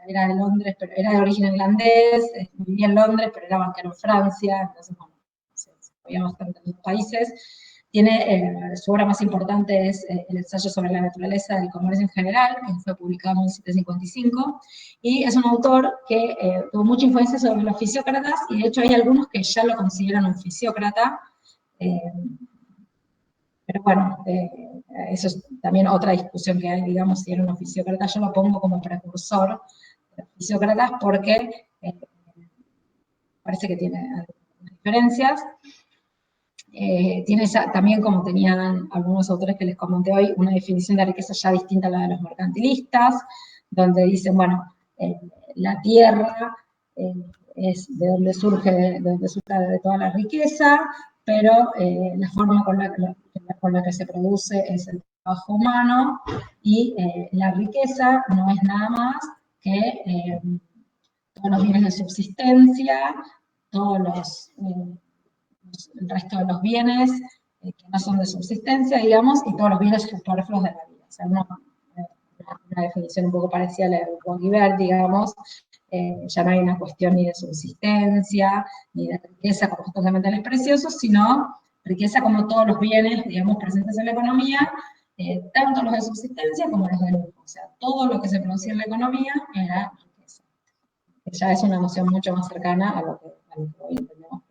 Speaker 1: era de Londres, pero era de origen irlandés, vivía en Londres, pero era banquero en Francia, entonces bueno, se movía bastante en los países. Su obra más importante es el ensayo sobre la naturaleza del comercio en general, que fue publicado en 1755, y es un autor que tuvo mucha influencia sobre los fisiócratas, y de hecho hay algunos que ya lo consideran un fisiócrata, pero bueno, eso es también otra discusión que hay, digamos, si era un fisiócrata. Yo lo pongo como precursor de los fisiócratas porque parece que tiene algunas diferencias. Tiene también, como tenían algunos autores que les comenté hoy, una definición de riqueza ya distinta a la de los mercantilistas, donde dicen, bueno, la tierra es de donde surge de toda la riqueza, pero la forma con la que se produce es el trabajo humano, y la riqueza no es nada más que todos los bienes de subsistencia, el resto de los bienes que no son de subsistencia, digamos, y todos los bienes superfluos de la vida. O sea, una definición un poco parecida a la de Guibert, digamos. Ya no hay una cuestión ni de subsistencia, ni de riqueza como estos metales preciosos, sino riqueza como todos los bienes, digamos, presentes en la economía, tanto los de subsistencia como los de lujo. O sea, todo lo que se producía en la economía era riqueza. Que ya es una noción mucho más cercana a lo que hoy entendemos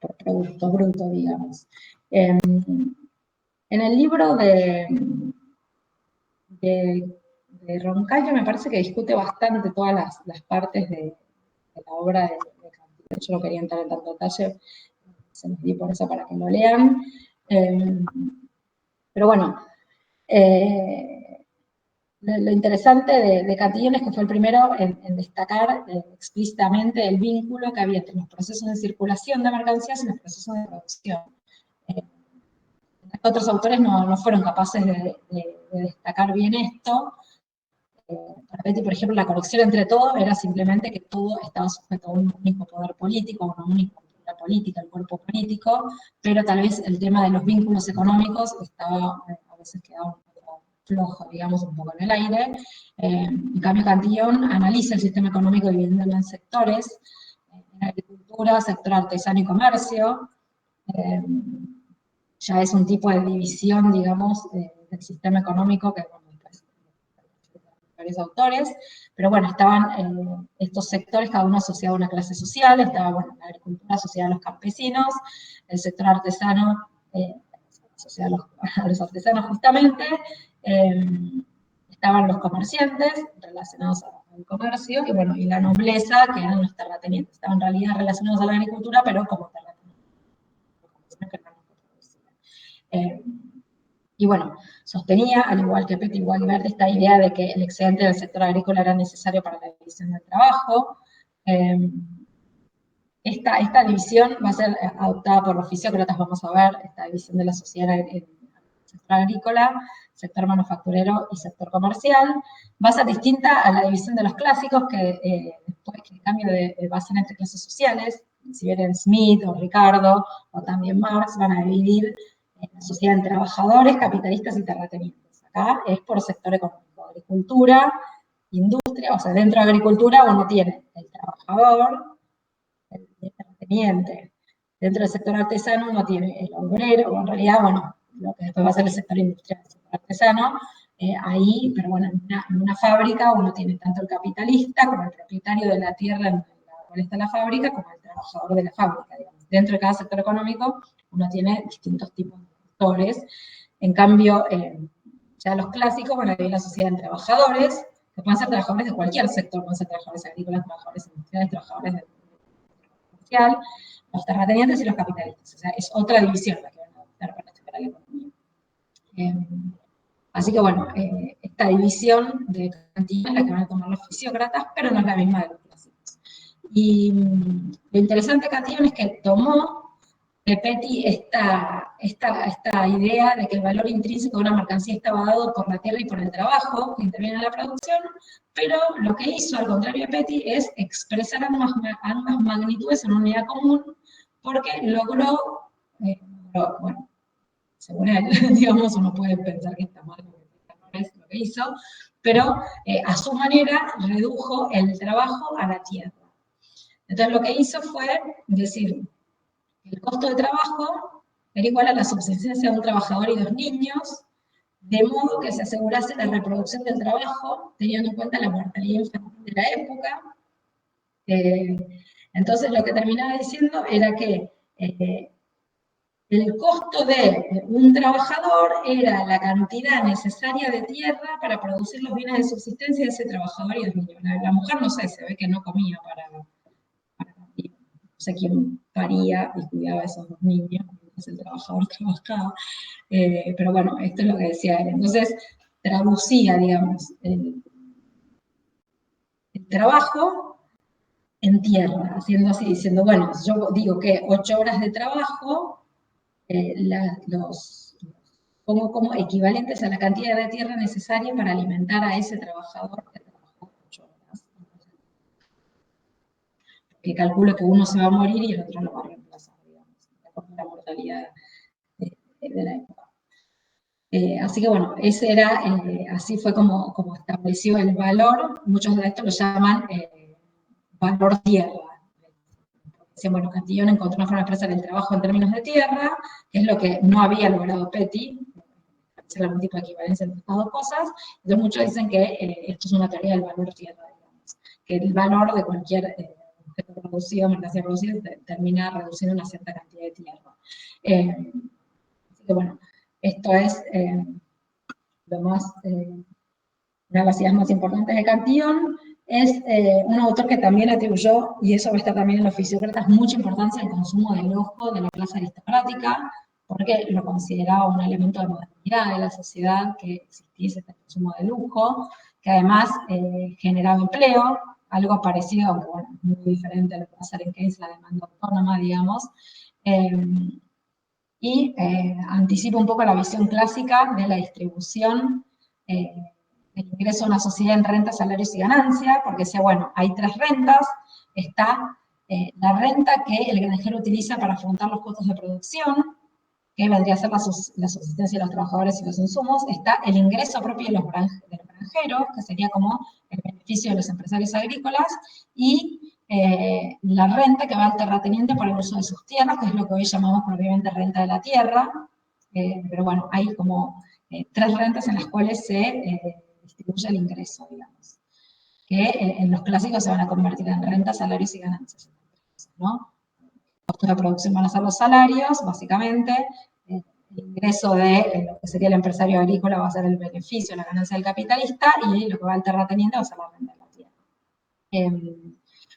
Speaker 1: por producto bruto, digamos. En el libro de Roncallo me parece que discute bastante todas las partes de la obra de Cantillon. Yo no quería entrar en tanto detalle, se los di por eso para que lo lean. Pero bueno, lo interesante de Cantillon es que fue el primero en destacar explícitamente el vínculo que había entre los procesos de circulación de mercancías y los procesos de producción. Otros autores no fueron capaces de destacar bien esto. Para Petty, por ejemplo, la conexión entre todo era simplemente que todo estaba sujeto a un único poder político, a una única cultura política, el cuerpo político, pero tal vez el tema de los vínculos económicos estaba, a veces quedaba un poco flojo, digamos, un poco en el aire. En cambio, Cantillon analiza el sistema económico dividiéndolo en sectores, en agricultura, sector artesano y comercio. Ya es un tipo de división, digamos, del sistema económico que, bueno, varios autores, pero bueno, estaban estos sectores, cada uno asociado a una clase social. Estaba, bueno, la agricultura asociada a los campesinos, el sector artesano asociado a los artesanos justamente, estaban los comerciantes relacionados al comercio, y bueno, y la nobleza, que eran los terratenientes. Estaban en realidad relacionados a la agricultura, pero como terratenientes. Y bueno, sostenía, al igual que Petty y Guibert, esta idea de que el excedente del sector agrícola era necesario para la división del trabajo. Esta división va a ser adoptada por los fisiócratas, vamos a ver, esta división de la sociedad en el sector agrícola, sector manufacturero y sector comercial. Va a ser distinta a la división de los clásicos, que después, que en cambio va a ser entre clases sociales. Si bien Smith o Ricardo o también Marx van a dividir la sociedad en trabajadores, capitalistas y terratenientes. Acá es por sector económico, agricultura, industria. O sea, dentro de agricultura uno tiene el trabajador, el terrateniente. Dentro del sector artesano uno tiene el obrero, o en realidad, bueno, lo que después va a ser el sector industrial, el sector artesano, ahí, pero bueno, en una fábrica uno tiene tanto el capitalista como el propietario de la tierra en la cual está la fábrica, como el trabajador de la fábrica, digamos. Dentro de cada sector económico uno tiene distintos tipos de sectores. En cambio, ya los clásicos, bueno, hay una sociedad de trabajadores, que pueden ser trabajadores de cualquier sector, pueden ser trabajadores agrícolas, trabajadores industriales, trabajadores de comercial, los terratenientes y los capitalistas. O sea, es otra división la que van a adoptar para estudiar la economía. Así que bueno, esta división de cantidad es la que van a tomar los fisiócratas, pero no es la misma de los clásicos. Y lo interesante de Cantillon es que tomó de Petty esta idea de que el valor intrínseco de una mercancía estaba dado por la tierra y por el trabajo que interviene en la producción, pero lo que hizo, al contrario de Petty, es expresar ambas magnitudes en una unidad común, porque logró, bueno, según él, digamos, uno puede pensar que está mal, no es lo que hizo, pero a su manera redujo el trabajo a la tierra. Entonces lo que hizo fue decir, el costo de trabajo era igual a la subsistencia de un trabajador y 2 niños, de modo que se asegurase la reproducción del trabajo, teniendo en cuenta la mortalidad infantil de la época. Entonces lo que terminaba diciendo era que el costo de un trabajador era la cantidad necesaria de tierra para producir los bienes de subsistencia de ese trabajador y 2 niños. La mujer, no sé, se ve que no comía para no sé quién paría y cuidaba a esos 2 niños, mientras el trabajador trabajaba. Pero bueno, esto es lo que decía él. Entonces, traducía, digamos, el trabajo en tierra, haciendo así, diciendo, bueno, yo digo que 8 horas de trabajo, los pongo como equivalentes a la cantidad de tierra necesaria para alimentar a ese trabajador que trabajó 8 horas. Que calculo que uno se va a morir y el otro lo va a reemplazar, digamos, de acuerdo a la mortalidad de la época. Así que bueno, ese era, así fue como estableció el valor. Muchos de estos lo llaman valor tierra. Dicen, bueno, Cantillon encontró una forma de expresar el trabajo en términos de tierra, que es lo que no había logrado Petty, hacer algún tipo de equivalencia entre estas dos cosas. Entonces muchos dicen que esto es una teoría del valor tierra, digamos, que el valor de cualquier objeto producido, mercancía producida, termina reduciendo una cierta cantidad de tierra. Así que bueno, esto es lo más, una de las ideas más importantes de Cantillon. Es un autor que también atribuyó, y eso va a estar también en los fisiócratas, mucha importancia al consumo del lujo de la clase aristocrática, porque lo consideraba un elemento de modernidad de la sociedad, que existiese este consumo de lujo, que además generaba empleo, algo parecido, aunque bueno, muy diferente a lo que va a ser en Keynes, la demanda autónoma, digamos, y anticipa un poco la visión clásica de la distribución el ingreso a una sociedad en renta, salarios y ganancias, porque decía, bueno, hay 3 rentas, está la renta que el granjero utiliza para afrontar los costos de producción, que vendría a ser la subsistencia de los trabajadores y los insumos, está el ingreso propio de los granjeros, que sería como el beneficio de los empresarios agrícolas, y la renta que va al terrateniente por el uso de sus tierras, que es lo que hoy llamamos propiamente renta de la tierra, pero bueno, hay como 3 rentas en las cuales se distribuye el ingreso, digamos, que en los clásicos se van a convertir en renta, salarios y ganancias, ¿no? Costos de producción van a ser los salarios, básicamente, el ingreso de lo que sería el empresario agrícola va a ser el beneficio, la ganancia del capitalista, y lo que va al terrateniente va a ser la renta de la tierra.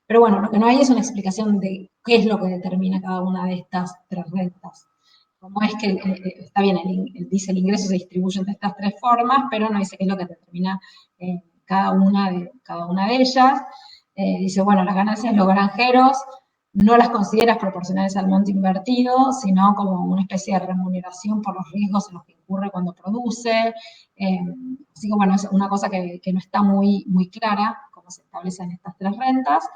Speaker 1: Pero bueno, lo que no hay es una explicación de qué es lo que determina cada una de estas 3 rentas. Como es que, está bien, dice el ingreso se distribuye entre estas 3 formas, pero no dice qué es lo que determina cada una de ellas. Dice, bueno, las ganancias de los granjeros no las consideras proporcionales al monto invertido, sino como una especie de remuneración por los riesgos en los que incurre cuando produce. Así que bueno, es una cosa que no está muy, muy clara, cómo se establecen estas 3 rentas.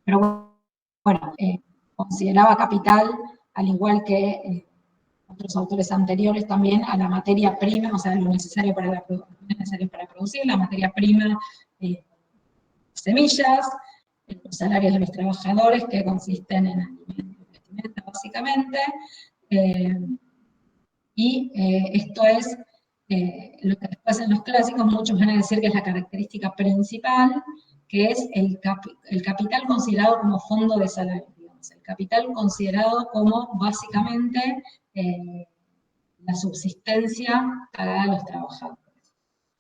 Speaker 1: Pero bueno, consideraba capital, al igual que otros autores anteriores también, a la materia prima, o sea, lo necesario para producir, la materia prima, semillas, los salarios de los trabajadores, que consisten en alimentos y vestimenta, básicamente, esto es lo que después en los clásicos muchos van a decir que es la característica principal, que es el capital considerado como fondo de salario, digamos, el capital considerado como básicamente la subsistencia pagada a los trabajadores.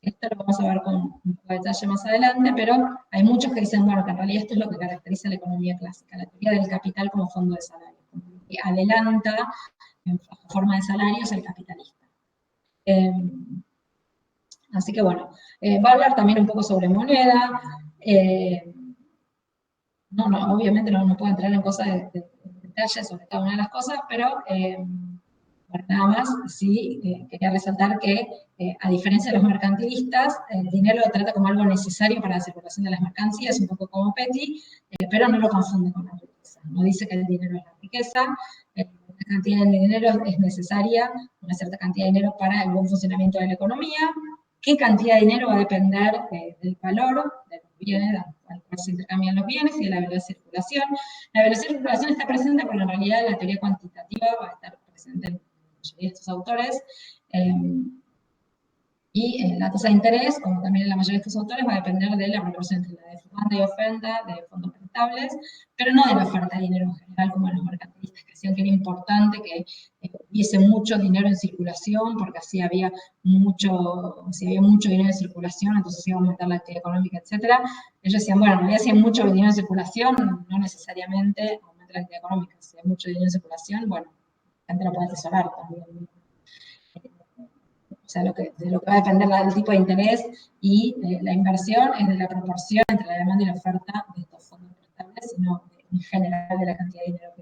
Speaker 1: Esto lo vamos a ver con un poco de detalle más adelante, pero hay muchos que dicen, bueno, que en realidad esto es lo que caracteriza la economía clásica, la teoría del capital como fondo de salario, que adelanta en forma de salarios el capitalista. Así que bueno, va a hablar también un poco sobre moneda. Obviamente no puedo entrar en cosas de detalles sobre cada una de las cosas, pero bueno, nada más sí quería resaltar que a diferencia de los mercantilistas, el dinero lo trata como algo necesario para la circulación de las mercancías, un poco como Petty, pero no lo confunde con la riqueza. No dice que el dinero es la riqueza, una cantidad de dinero es necesaria, una cierta cantidad de dinero para el buen funcionamiento de la economía. ¿Qué cantidad de dinero va a depender del valor de los bienes al cual se intercambian los bienes y de la velocidad de circulación? La velocidad de circulación está presente, pero en realidad la teoría cuantitativa va a estar presente en la mayoría de estos autores. Y la tasa de interés, como también en la mayoría de estos autores, va a depender de la proporción entre la demanda y oferta de fondos prestables, pero no de la oferta de dinero en general, como en los mercantilistas, que decían que era importante que hubiese mucho dinero en circulación, porque así había mucho, si había mucho dinero en circulación, entonces iba a aumentar la actividad económica, etc. Ellos decían, bueno, en realidad si hay mucho dinero en circulación, no necesariamente aumenta la actividad económica. Si hay mucho dinero en circulación, bueno, la gente lo puede atesorar también. O sea, de lo que va a depender del tipo de interés y la inversión es de la proporción entre la demanda y la oferta de estos fondos prestables, sino en general de la cantidad de dinero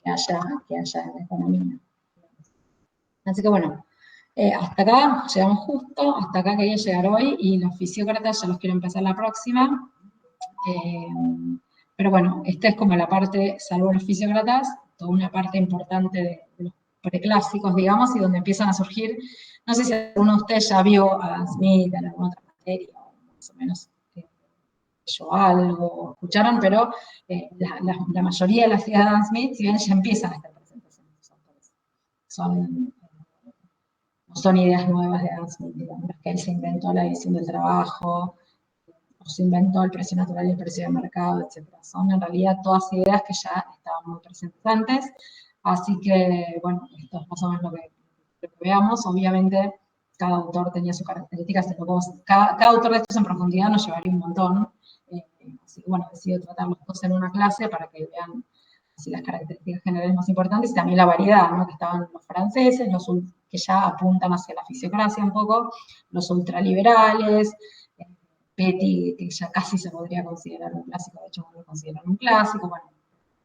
Speaker 1: que haya en la economía. Así que bueno, hasta acá llegamos justo, hasta acá quería llegar hoy, y los fisiócratas ya los quiero empezar la próxima. Pero bueno, esta es como la parte, salvo los fisiócratas, toda una parte importante de los preclásicos, digamos, y donde empiezan a surgir. No sé si alguno de ustedes ya vio a Smith en alguna otra materia, o más o menos leyó algo, escucharon, pero la mayoría de las ideas de Adam Smith, si bien ya empiezan a estar presentes en estos autores, no son ideas nuevas de Adam Smith, digamos, que él se inventó la división del trabajo, o se inventó el precio natural y el precio de mercado, etc. Son en realidad todas ideas que ya estaban muy presentes antes, así que, bueno, esto es más o menos lo que veamos. Obviamente, cada autor tenía sus características, cada autor de estos en profundidad nos llevaría un montón, así que, bueno, decido tratar los dos en una clase para que vean así las características generales más importantes y también la variedad, ¿no? Que estaban los franceses, que ya apuntan hacia la fisiocracia un poco, los ultraliberales, Petty, que ya casi se podría considerar un clásico, de hecho no lo consideran un clásico, bueno,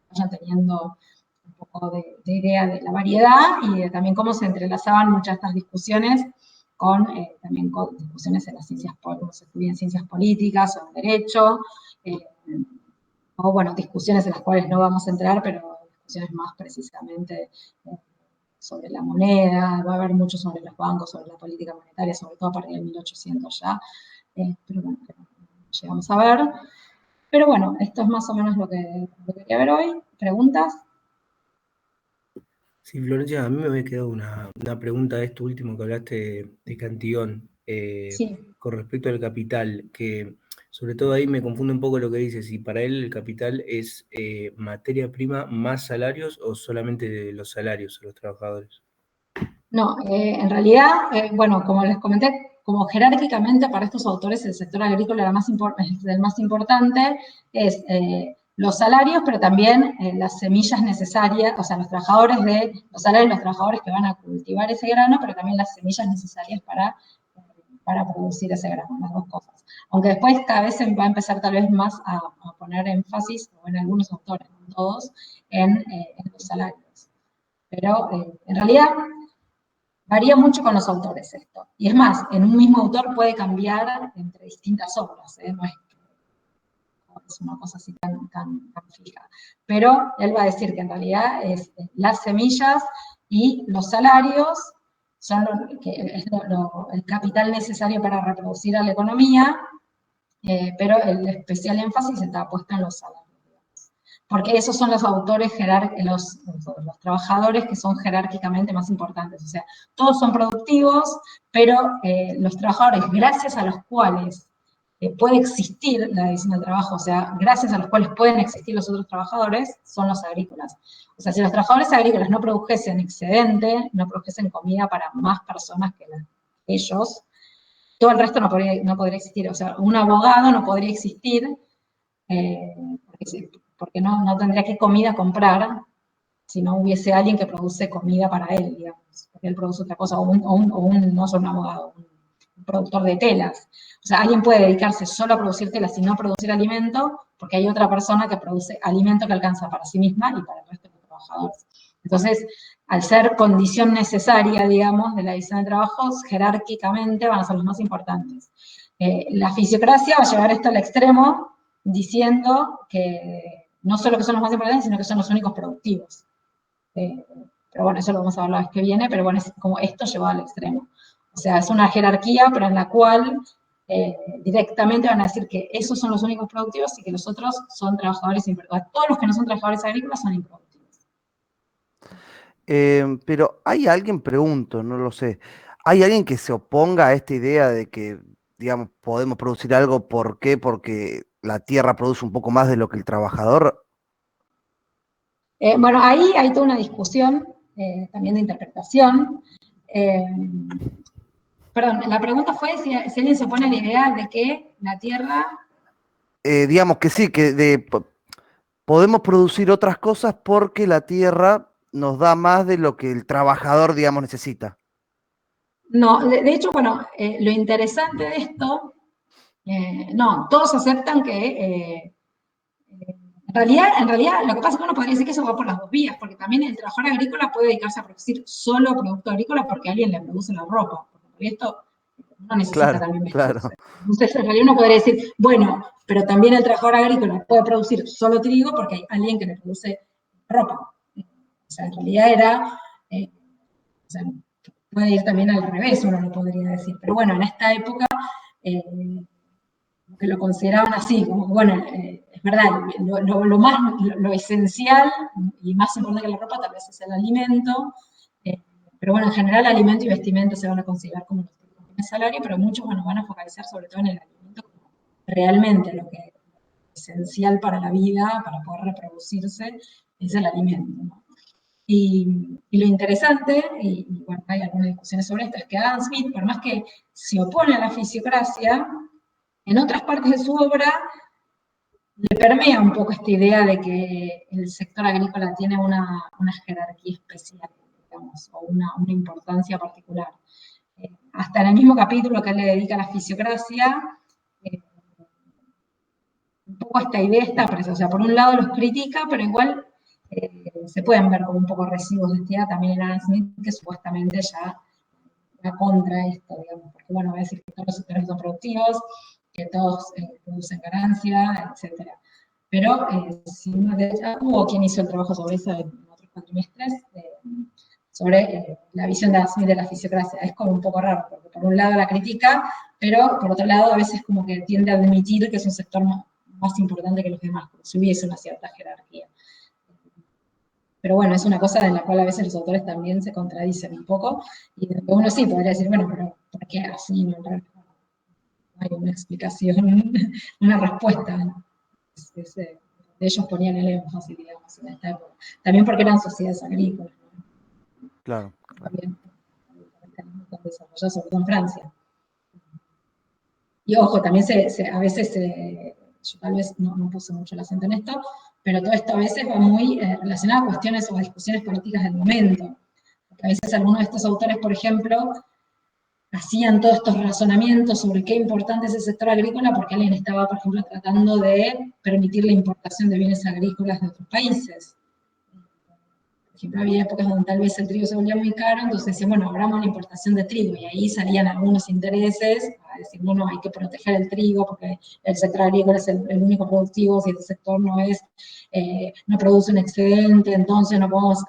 Speaker 1: vayan teniendo un poco de idea de la variedad y de también cómo se entrelazaban muchas de estas discusiones también con discusiones en las ciencias, como se estudian ciencias políticas o en derecho, o bueno, discusiones en las cuales no vamos a entrar, pero discusiones más precisamente sobre la moneda, va a haber mucho sobre los bancos, sobre la política monetaria, sobre todo a partir del 1800 ya, pero bueno, llegamos a ver. Pero bueno, esto es más o menos lo que quería ver hoy. ¿Preguntas?
Speaker 3: Sí, Florencia, a mí me había quedado una pregunta de esto último que hablaste de Cantillon,
Speaker 1: Sí.
Speaker 3: con respecto al capital, que sobre todo ahí me confunde un poco lo que dices, si para él el capital es materia prima más salarios o solamente los salarios a los trabajadores.
Speaker 1: No, en realidad, bueno, como les comenté, como jerárquicamente para estos autores el sector agrícola era el más importante, es los salarios, pero también las semillas necesarias, o sea, los salarios de los trabajadores que van a cultivar ese grano, pero también las semillas necesarias para producir ese grano, las dos cosas. Aunque después cada vez se va a empezar tal vez más a poner énfasis, o en algunos autores, no todos, en los salarios. Pero en realidad varía mucho con los autores esto. Y es más, en un mismo autor puede cambiar entre distintas obras, no es una cosa así tan fija. Pero él va a decir que en realidad las semillas y los salarios son el capital necesario para reproducir a la economía, pero el especial énfasis está puesto en los salarios. Porque esos son los autores, los trabajadores que son jerárquicamente más importantes. O sea, todos son productivos, pero los trabajadores, gracias a los cuales puede existir la división del trabajo, o sea, gracias a los cuales pueden existir los otros trabajadores, son los agrícolas. O sea, si los trabajadores agrícolas no produjesen excedente, no produjesen comida para más personas que ellos, todo el resto no podría existir. O sea, un abogado no podría existir, porque no tendría qué comida comprar si no hubiese alguien que produce comida para él, digamos, porque él produce otra cosa, no solo un abogado, un productor de telas. O sea, alguien puede dedicarse solo a producir telas y no producir alimento, porque hay otra persona que produce alimento que alcanza para sí misma y para el resto de los trabajadores. Entonces, al ser condición necesaria, digamos, de la división de trabajos, jerárquicamente van a ser los más importantes. La fisiocracia va a llevar esto al extremo, diciendo que no solo que son los más importantes, sino que son los únicos productivos. Pero bueno, eso lo vamos a ver la vez que viene, pero bueno, es como esto llevado al extremo. O sea, es una jerarquía, pero en la cual directamente van a decir que esos son los únicos productivos y que los otros son trabajadores improductivos. Todos los que no son trabajadores agrícolas son improductivos.
Speaker 2: Pero hay alguien, pregunto, no lo sé, ¿hay alguien que se oponga a esta idea de que, digamos, podemos producir algo? ¿Por qué? Porque la tierra produce un poco más de lo que el trabajador.
Speaker 1: Bueno, ahí hay toda una discusión también de interpretación. Perdón, la pregunta fue si alguien se opone a la idea de que la tierra...
Speaker 2: Digamos que sí, podemos producir otras cosas porque la tierra nos da más de lo que el trabajador, digamos, necesita.
Speaker 1: No, de hecho, bueno, lo interesante de esto, no, todos aceptan que en realidad, lo que pasa es que uno podría decir que eso va por las dos vías, porque también el trabajador agrícola puede dedicarse a producir solo producto agrícola porque alguien le produce la ropa, porque esto uno necesita
Speaker 2: Claro,
Speaker 1: también
Speaker 2: claro.
Speaker 1: vestirse. Entonces, en realidad uno podría decir, bueno, pero también el trabajador agrícola puede producir solo trigo porque hay alguien que le produce ropa. O sea, en realidad o sea, puede ir también al revés, uno lo podría decir. Pero bueno, en esta época, que lo consideraban así, como, bueno, es verdad, lo esencial y más importante que la ropa tal vez es el alimento, pero bueno, en general alimento y vestimenta se van a considerar como los tipos de salario, pero muchos, bueno, van a focalizar sobre todo en el alimento como realmente lo que es esencial para la vida, para poder reproducirse, es el alimento, ¿no? Y lo interesante, y bueno, hay algunas discusiones sobre esto, es que Adam Smith, por más que se opone a la fisiocracia, en otras partes de su obra le permea un poco esta idea de que el sector agrícola tiene una jerarquía especial, digamos, o una importancia particular. Hasta en el mismo capítulo que él le dedica a la fisiocracia, un poco esta idea está presa. O sea, por un lado los critica, pero igual se pueden ver como un poco residuos de esta idea también en Adam Smith, que supuestamente ya va contra esto, digamos, porque bueno, va a decir que todos los sectores son productivos, que todos producen ganancia, etc. Pero si hubo quien hizo el trabajo sobre eso en otros cuatrimestres, sobre la visión de Adam Smith de la fisiocracia. Es como un poco raro, porque por un lado la critica, pero por otro lado a veces como que tiende a admitir que es un sector más importante que los demás, como si hubiese una cierta jerarquía. Pero bueno, es una cosa en la cual a veces los autores también se contradicen un poco, y uno sí podría decir, bueno, pero ¿por qué así? No hay una explicación, una respuesta, ¿no? Ellos ponían el énfasis, digamos, en esta época. También porque eran sociedades agrícolas, ¿no?
Speaker 2: Claro.
Speaker 1: También desarrolladas sobre todo en Francia. Y ojo, también a veces, yo tal vez no puse mucho el acento en esto, pero todo esto a veces va muy relacionado a cuestiones o a discusiones políticas del momento. Porque a veces algunos de estos autores, por ejemplo, hacían todos estos razonamientos sobre qué importante es el sector agrícola porque alguien estaba, por ejemplo, tratando de permitir la importación de bienes agrícolas de otros países. Por ejemplo, había épocas donde tal vez el trigo se volvía muy caro, entonces decían, bueno, abramos la importación de trigo, y ahí salían algunos intereses a decir, no, hay que proteger el trigo porque el sector agrícola es el único productivo, si este sector no produce un excedente, entonces no podemos...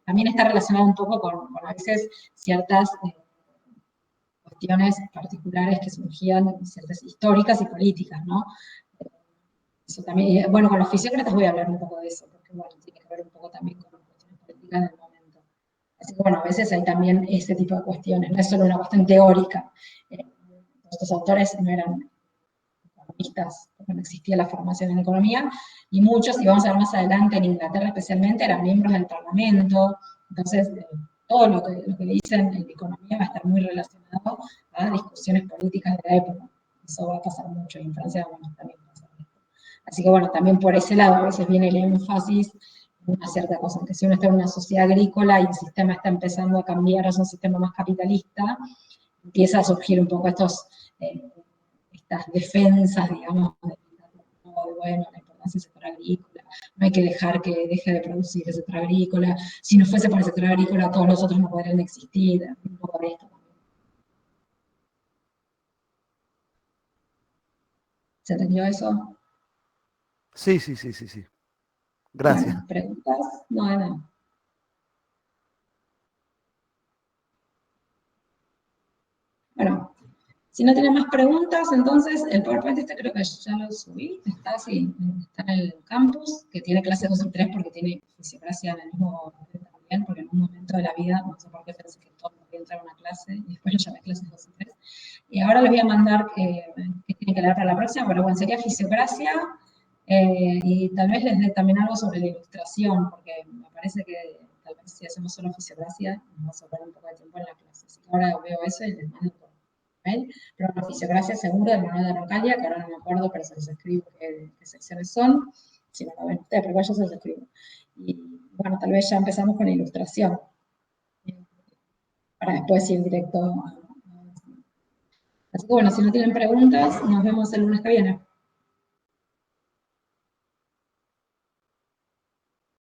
Speaker 1: También está relacionado un poco con a veces ciertas cuestiones particulares que surgían, ciertas históricas y políticas, ¿no? Eso también, bueno, con los fisiócratas voy a hablar un poco de eso, porque bueno, tiene que ver un poco también con las cuestiones políticas del momento. Así que bueno, a veces hay también ese tipo de cuestiones, no es solo una cuestión teórica. Estos autores no eran economistas, porque no existía la formación en economía, y muchos, y vamos a ver más adelante, en Inglaterra especialmente, eran miembros del Parlamento, entonces todo lo que dicen en economía va a estar muy relacionado a discusiones políticas de la época. Eso va a pasar mucho, y en Francia bueno, también pasa esto. Así que bueno, también por ese lado a veces viene el énfasis en una cierta cosa, que si uno está en una sociedad agrícola y el sistema está empezando a cambiar a un sistema más capitalista, empieza a surgir un poco estas defensas, digamos, bueno, la importancia del sector agrícola, no hay que dejar que deje de producir el sector agrícola, si no fuese por el sector agrícola todos los otros no podrían existir, un poco de esto también. ¿Se entendió eso?
Speaker 2: Sí. Gracias.
Speaker 1: Bueno, ¿preguntas? No, de nada. Bueno, si no tienen más preguntas, entonces el PowerPoint este creo que ya lo subí, está así, está en el campus, que tiene clases 2 y 3 porque tiene fisiocracia en el mismo orden también, porque en un momento de la vida, no sé por qué pensé que todos podían entrar a una clase, y después lo llamé clases 2 y 3. Y ahora les voy a mandar que tienen que leer para la próxima, pero bueno, sería fisiocracia, y tal vez les dé también algo sobre la ilustración, porque me parece que tal vez si hacemos solo fisiocracia, nos va a sobrar un poco de tiempo en la clase. Así que ahora veo eso y les mando por mail. Pero bueno, fisiocracia seguro, de Manuel de Rocalia, que ahora no me acuerdo, pero se los escribo qué secciones son. Si no lo ven ustedes, pero igual yo se los escribo. Y bueno, tal vez ya empezamos con la ilustración, para después ir directo a... Así que bueno, si no tienen preguntas, nos vemos el lunes que viene.